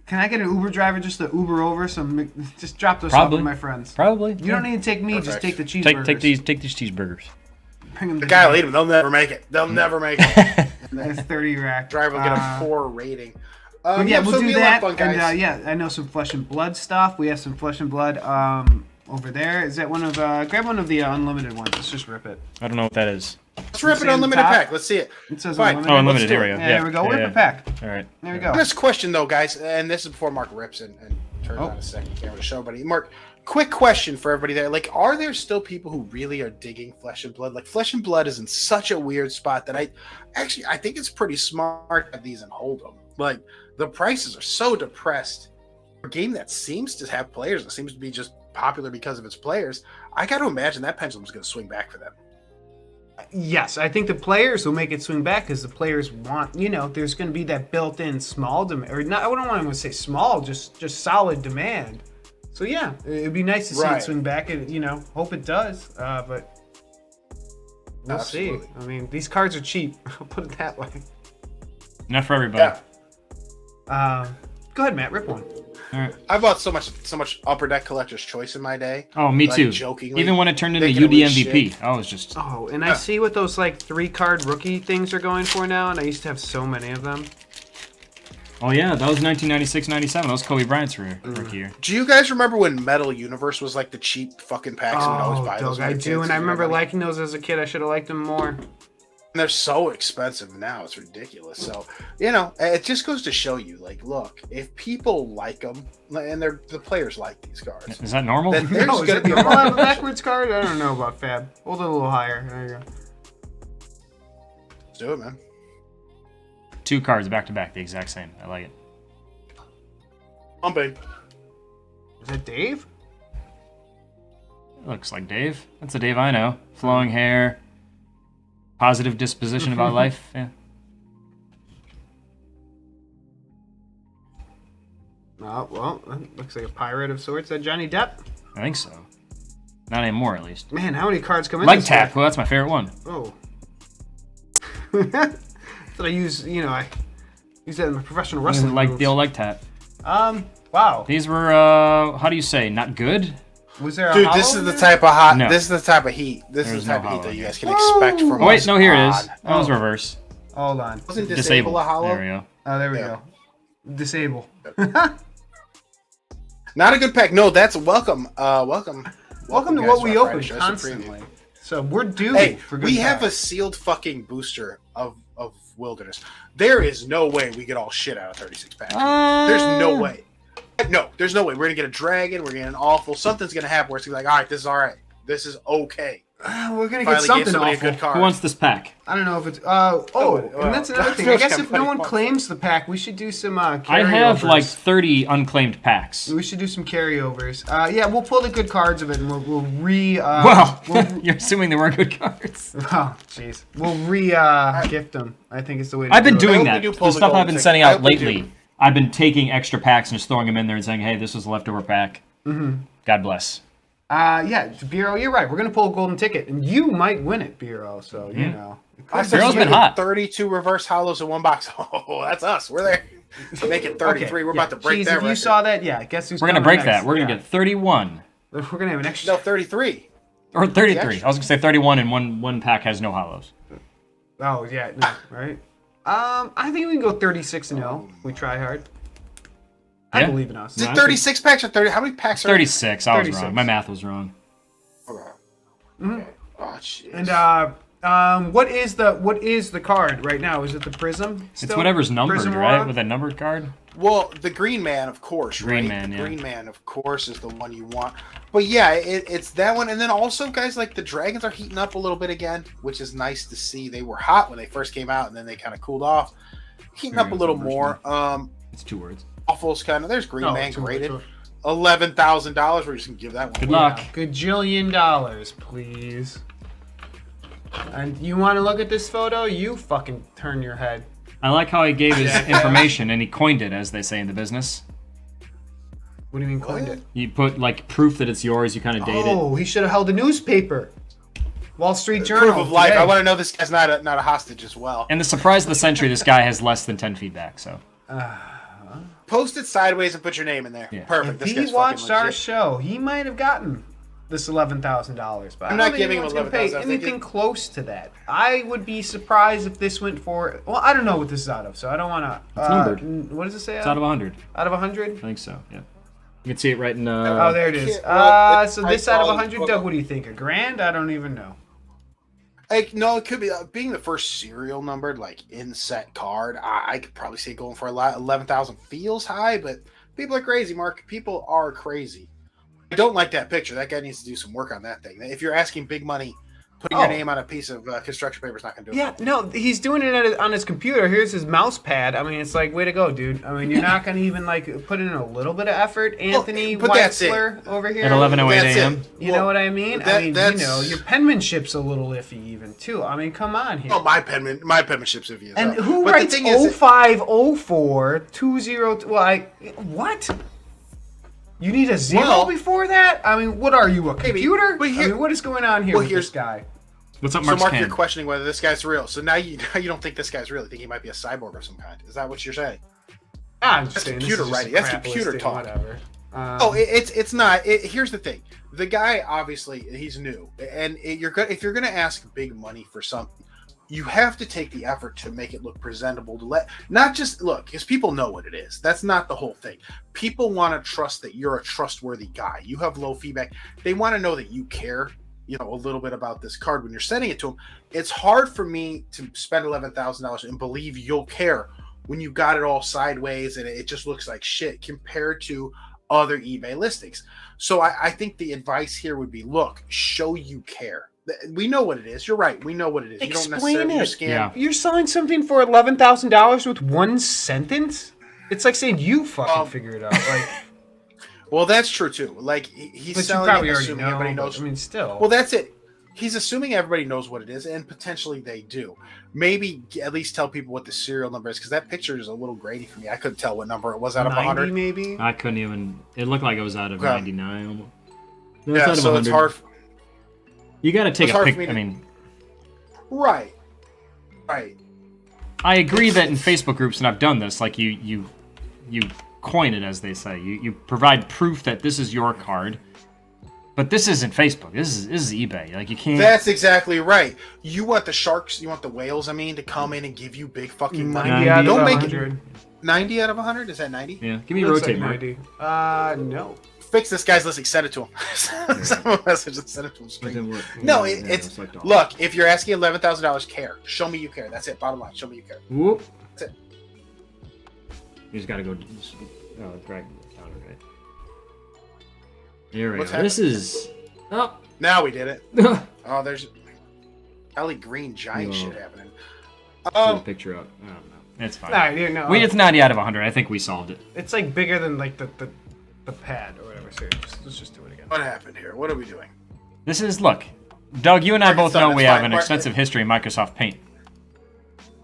Can I get an Uber driver just to Uber over some? Just drop those Probably. off with my friends. Probably. You don't need to take me. Just take the cheeseburgers. Take these cheeseburgers. Bring them The guy will eat them. They'll never make it. They'll never make it. That's 30 rack. Driver will get a 4 rating. But yeah, we'll so do it'll be a lot that. of fun, guys. And I know some Flesh and Blood stuff. We have some Flesh and Blood over there. Is that one of? Grab one of the unlimited ones. Let's just rip it. I don't know what that is. Let's rip See it on unlimited top? pack. Let's see it. It says Fine. unlimited. Oh, unlimited. Let's do Here we it. go. Yeah, there we go. Rip it pack. All right. There we go. This question though, guys, and this is before Mark rips and turns Oh. on a second camera to show everybody. Mark, quick question for everybody there. Like, are there still people who really are digging Flesh and Blood? Like, Flesh and Blood is in such a weird spot that I think it's pretty smart to have these and hold them. Like, the prices are so depressed. A game that seems to have players, that seems to be just popular because of its players, I got to imagine that pendulum's going to swing back for them. Yes, I think the players will make it swing back because the players want, there's going to be that built-in small demand, or not. I don't want to say small, just solid demand. So yeah, it'd be nice to see Right. it swing back, and hope it does. But we'll Absolutely. see. I mean, these cards are cheap. I'll put it that way. Not for everybody. Yeah. Go ahead, Matt. Rip one. All right. I bought so much Upper Deck Collector's Choice in my day. Oh, me Like, too. jokingly, Even when it turned into thinking UD it was MVP, shit. I was just. Oh, and I see what those 3-card rookie things are going for now, and I used to have so many of them. Oh yeah, that was 1996-97. That was Kobe Bryant's rookie year. Do you guys remember when Metal Universe was like the cheap fucking packs? And we'd always Oh, buy those. Doug, I do, and I remember liking those as a kid. I should have liked them more. And they're so expensive now; it's ridiculous. So it just goes to show you, like, look, if people like them, and the players like these cards, Is that normal? then there's No, going to be a have a market. backwards card? I don't know about Fab. Hold it a little higher. There you go. Let's do it, man. 2 cards back to back, the exact same. I like it. Pumping. Is that Dave? Looks like Dave. That's a Dave I know. Flowing hair, positive disposition about life. Yeah. Oh, well, that looks like a pirate of sorts. Is that Johnny Depp? I think so. Not anymore, at least. Man, how many cards come in Leg this tap. deck? Well, that's my favorite one. Oh. That's what I use, I use that in my professional wrestling Like moves. the old leg tap. Wow. These were, how do you say, not good? Was there a Dude, hollow this is in the there? type of hot. No. This is the type of heat. This There's is the type no of heat hollow that you here. guys can expect from Oh, wait, us. no, here it is. on- That was reverse. Hold on. Wasn't disable a hollow? There we go. Oh, there we Yeah. go. Disable. Not a good pack. No, that's welcome. Welcome. Welcome to guys, what we our Friday open show. It's a constantly. preview. So we're due Hey, for good we have a packs. sealed fucking booster of Wilderness. There is no way we get all shit out of 36 packs. There's no way. No, there's no way. We're gonna get a dragon. We're gonna get an awful. Something's gonna happen where it's gonna be like, all right, this is all right. This is okay. We're gonna get Finally gave something somebody awful. a good card. Who wants this pack? I don't know if it's. well, And that's another thing. I guess if no one claims the pack, we should do some carryovers. I have like 30 unclaimed packs. We should do some carryovers. Yeah, we'll pull the good cards of it, and we'll re. Wow, We'll, you're assuming they weren't good cards. oh, jeez. We'll gift them. I think it's the way to I've been do it. doing hope that. we do The pull the stuff gold I've been ticket. sending I out hope we do. lately, I've been taking extra packs and just throwing them in there and saying, hey, this was a leftover pack. Mm-hmm. God bless. Yeah, Bureau, you're right. We're gonna pull a golden ticket, and you might win it, Bureau. So you know. I said Bureau's you been get hot. 32 reverse hollows in one box. Oh, that's us. We're there. Make it 33. Okay, We're about to break Jeez, that if you record. saw that, yeah. Guess who's We're going to coming break next? that. We're going to Yeah. get 31. We're gonna have an extra. No, 33. Or 33. I Extra. was going to say 31 and one pack has no hollows. Oh yeah, no, right. I think we can go 36-0. We try hard. I Yeah. believe in us. Is it 36 packs or 30? How many packs are 36. I was 36. wrong. My math was wrong. Okay. Oh, shit. And what is the card right now? Is it the Prism? It's still? whatever's numbered, Prism right? Aura? With a numbered card? Well, the Green Man, of course. Green right? Man, yeah. Green Man, of course, is the one you want. But yeah, it's that one. And then also, guys, like the Dragons are heating up a little bit again, which is nice to see. They were hot when they first came out, and then they kind of cooled off. Heating up a little more. It's 2 words. Awful's kind of. There's Green Oh, Man two graded. words. $11,000. We're just gonna give that one. Good away. luck. Gajillion dollars, please. And you want to look at this photo? You fucking turn your head. I like how he gave his information and he coined it, as they say in the business. What do you mean coined What? it? You put like proof that it's yours. You kind of date it. Oh, he should have held a newspaper. Wall Street Journal. Proof of life. today. I want to know this guy's not a hostage as well. And the surprise of the century, this guy has less than 10 feedback. So Post it sideways and put your name in there. Yeah. Perfect. If This he guy's watched fucking our legit. show, he might have gotten this $11,000. But I'm I not don't giving him think anyone's gonna pay $11,000. I'm anything thinking- close to that. I would be surprised if this went for. Well, I don't know what this is out of, so I don't want to. It's numbered. What does it say? it's out of 100. Out of 100? I think so. Yeah. You can see it right in. Oh, there it is. Well, So this out of I 100, Doug, what do you think? A grand? I don't even know. Like, no, it could be being the first serial numbered, like inset card. I could probably say going for a lot. 11,000 feels high, but people are crazy, Mark. People are crazy. I don't like that picture. That guy needs to do some work on that thing. If you're asking big money, putting your name on a piece of construction paper is not going to do it. Yeah, no, he's doing it on his computer. Here's his mouse pad. I mean, it's like, way to go, dude. I mean, you're not going to even, like, put in a little bit of effort. Anthony but that's it. Weissler over here. At 11:08 That's a.m. it. You know what I mean? I mean, that's- you know, your penmanship's a little iffy even, too. I mean, come on here. Oh, my penmanship's of you. and so. who But the writes thing is, 0504 20? Well, what? You need a zero Well- before that? I mean, what are you, a Maybe. computer? But here- I mean, what is going on here well, with here's- this guy? What's up, So, Mark's Mark, Can? you're questioning whether this guy's real. So now you don't think this guy's real. You think he might be a cyborg of some kind. Is that what you're saying? I'm just That's saying, computer this is just writing. a That's crap computer listing, talk. Whatever. Oh, it's not. Here's the thing: the guy obviously he's new, and if you're gonna ask big money for something, you have to take the effort to make it look presentable, to let not just look, because people know what it is. That's not the whole thing. People want to trust that you're a trustworthy guy. You have low feedback. They want to know that you care, you know, a little bit about this card when you're sending it to them. It's hard for me to spend $11,000 and believe you'll care when you got it all sideways and it just looks like shit compared to other eBay listings. So I think the advice here would be, look, show you care. We know what it is. You're right. We know what it is. Explain you don't it. scam. Yeah. You're selling something for $11,000 with one sentence? It's like saying you fucking figure it out. Like, well, that's true too. Like he's but you selling probably it, already assuming know. everybody knows. I mean, still. Well, that's it. He's assuming everybody knows what it is, and potentially they do. Maybe at least tell people what the serial number is, because that picture is a little grainy for me. I couldn't tell what number it was out of 90 100. maybe. I couldn't even. It looked like it was out of 99 almost. No, Yeah, out of so it's 100. hard. You got to take it's a hard pic. for me to- I mean, Right. I agree that in Facebook groups, and I've done this, like you coin it, as they say. You provide proof that this is your card, but this isn't Facebook. This is eBay. Like you can't. That's exactly right. You want the sharks, you want the whales, I mean, to come in and give you big fucking money. 90 out of Don't make 100. it 90 out of 100? Is that 90? Yeah, give me a Looks rotate, like Mark. 90. No. Fix this guy's listing. Send it to him. Send him a message and send it to him straight. didn't work. No, Yeah, it's it's like dog. look. If you're asking $11,000, care. Show me you care. That's it. Bottom line. Show me you care. Whoop. That's it. You just gotta go. Drag the counter, right? There we What's go. This is. Oh. Now we did it. Put Oh, there's Ellie Green giant No. shit happening. a picture up. I don't know. It's fine. Nah, yeah, no. It's 90 out of 100. I think we solved it. It's like bigger than like the pad or whatever. So let's just do it again. What happened here? What are we doing? This is look, Doug. You and I Mark, both it's done. know It's we have fine. an Mark, extensive history in Microsoft Paint.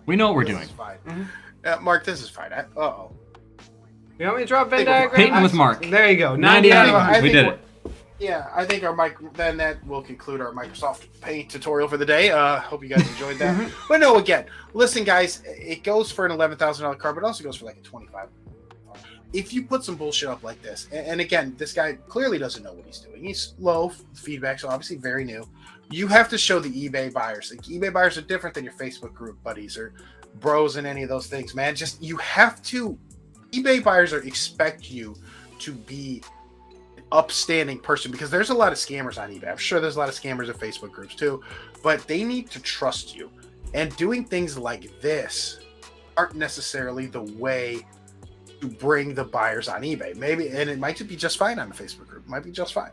We know what we're This doing. is fine. Mm-hmm. Mark, this is fine. Uh-oh. You want me to drop Venn Think we're diagram? Painting with Mark. There you go. 90 90 out out of of 100. 100. We did it. Yeah, I think our then that will conclude our Microsoft Paint tutorial for the day. Hope you guys enjoyed that. But no, again, listen, guys, it goes for an $11,000 card, but it also goes for like a $25. If you put some bullshit up like this, and again, this guy clearly doesn't know what he's doing. He's low feedback, so obviously very new. You have to show the eBay buyers. Like, eBay buyers are different than your Facebook group buddies or bros and any of those things, man. Just you have to. eBay buyers expect you to be an upstanding person, because there's a lot of scammers on eBay. I'm sure there's a lot of scammers in Facebook groups too, but they need to trust you. And doing things like this aren't necessarily the way to bring the buyers on eBay. Maybe, and it might be just fine on the Facebook group. It might be just fine.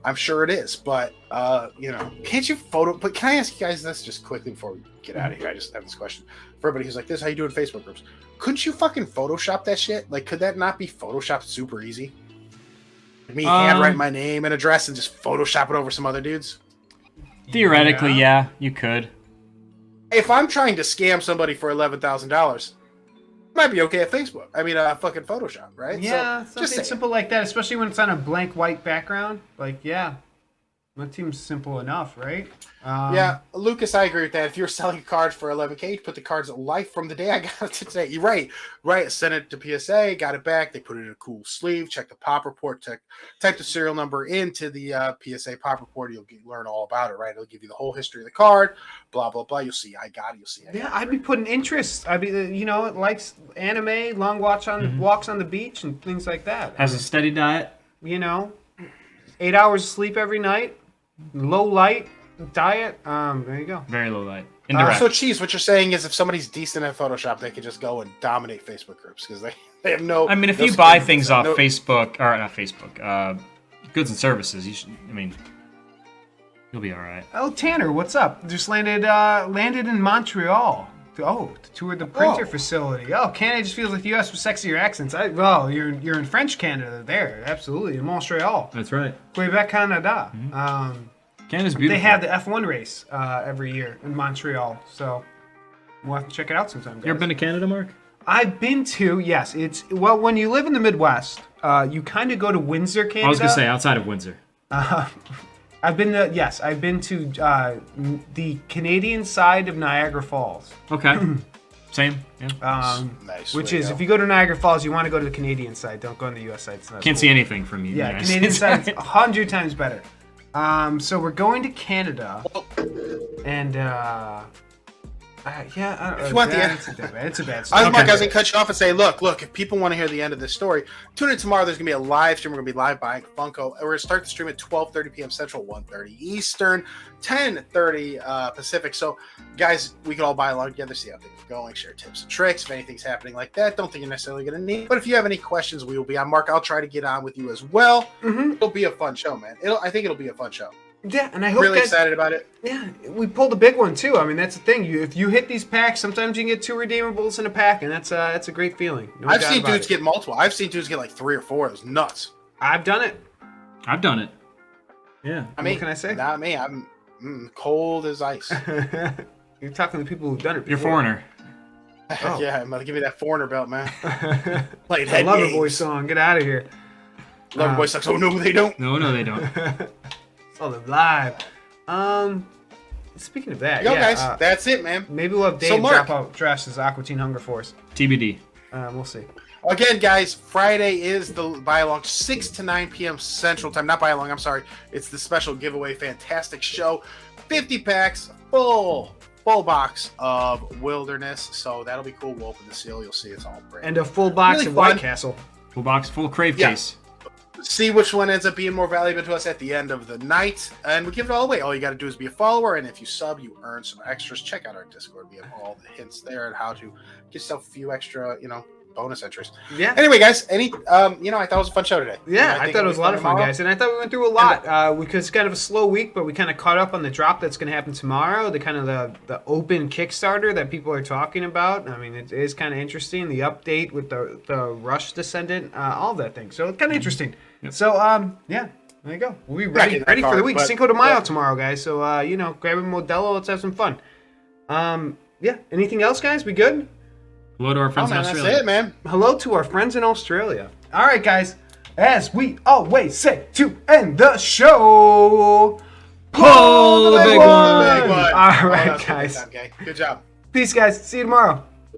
I'm sure it is, but can't you photo? But can I ask you guys this just quickly before we get out of here? I just have this question for everybody who's like, "This how you do in Facebook groups?" Couldn't you fucking Photoshop that shit? Like, could that not be Photoshopped super easy? Me handwrite my name and address and just Photoshop it over some other dudes. Theoretically, yeah, you could. If I'm trying to scam somebody for $11,000, it might be okay at Facebook. I mean, fucking Photoshop, right? Yeah, so, something saying. simple like that, especially when it's on a blank white background. Like, yeah, that seems simple enough, right? Yeah, Lucas, I agree with that. If you're selling a card for $11K, you put the cards at life from the day I got it to today. You're right. Sent it to PSA, got it back. They put it in a cool sleeve. Check the pop report. Type the serial number into the PSA pop report. You'll learn all about it, right? It'll give you the whole history of the card. Blah blah blah. You'll see. I got it. You'll see. Yeah, I'd be putting interest. I'd be, it likes anime, long walks on the beach, and things like that. Has a steady diet. 8 hours of sleep every night, low light diet. There you go. Very low light. Indirect. So, Cheese, what you're saying is if somebody's decent at Photoshop, they can just go and dominate Facebook groups because they have no. I mean, if no you buy skills. things off No- Facebook, or not Facebook, goods and services, you should. I mean, you'll be all right. Oh, Tanner, what's up? Just landed in Montreal. To tour the printer facility. Oh, Canada just feels like the U.S. with sexier accents. You're in French Canada there. Absolutely, in Montreal. That's right. Quebec, Canada. Canada's beautiful. They have the F1 race every year in Montreal, so we'll have to check it out sometime. Guys. You ever been to Canada, Mark? I've been to, yes. When you live in the Midwest, you kind of go to Windsor, Canada. I was gonna say outside of Windsor. I've been to the Canadian side of Niagara Falls. Okay. Same. Yeah. Nice. Which way is, to if go. you go to Niagara Falls, you want to go to the Canadian side. Don't go on the U.S. side. It's not Can't cool. see anything from you. Yeah, guys. Canadian side's 100 times better. So we're going to Canada, and If you want the end, it's a bad I was story. Mark. I was gonna cut you off and say, look. If people want to hear the end of this story, tune in tomorrow. There's gonna be a live stream. We're gonna be live buying Funko. We're gonna start the stream at 12:30 p.m. Central, 1:30 Eastern, 10:30 Pacific. So, guys, we can all buy along together, see how things are going, share tips and tricks if anything's happening like that. Don't think you're necessarily gonna need. But if you have any questions, we will be on. Mark, I'll try to get on with you as well. Mm-hmm. It'll be a fun show, man. I think it'll be a fun show. Yeah, and I hope Really guys, excited about it. Yeah, we pulled a big one too. I mean, that's the thing. If you hit these packs, sometimes you can get 2 redeemables in a pack, and that's a great feeling. No I've doubt seen about dudes it. get multiple. I've seen dudes get like 3 or 4. It was nuts. I've done it. I've done it. Yeah. I mean, what can I say? Not me. I'm cold as ice. You're talking to people who've done it before. You're a foreigner. Oh. Yeah, I'm gonna give you that foreigner belt, man. Played The head Lover games. Boy song. Get out of here. Lover Boy sucks. Oh no, they don't. No, they don't. Saw them live. Speaking of that, Yo, yeah, guys, that's it, man. maybe we'll have Dave So, Mark- drafts his Aqua Teen Hunger Force. TBD. We'll see. Again, guys, Friday is the buy along, 6 to 9 p.m. Central Time. Not buy along. I'm sorry. It's the special giveaway. Fantastic show. 50 packs, full box of Wilderness. So that'll be cool. We'll open the seal. You'll see it's all brand. And a full box Really of fun. White Castle. Full box, full crave Yeah. case. See which one ends up being more valuable to us at the end of the night, and we give it all away. All you got to do is be a follower, and if you sub, you earn some extras. Check out our Discord. We have all the hints there and how to get yourself a few extra, bonus entries. Yeah. Anyway, guys, I thought it was a fun show today. Yeah, And I think thought it was a lot of fun, tomorrow. guys, and I thought we went through a lot. Because it's kind of a slow week, but we kind of caught up on the drop that's going to happen tomorrow. The open Kickstarter that people are talking about. I mean, it is kind of interesting. The update with the Rush Descendant, all of that thing. So it's kind of interesting. Yep. So yeah, there you go. We'll be Back in that ready for the card, week. but- Cinco de Mayo yeah. tomorrow, guys. So grab a Modelo. Let's have some fun. Yeah. Anything else, guys? We good? Hello to our Oh, friends man, in that's Australia. it, man. Hello to our friends in Australia. All right, guys. As we always say to end the show, pull the big one. Big one. All Oh, right, that's what guys. we done, okay. Good job. Peace, guys. See you tomorrow.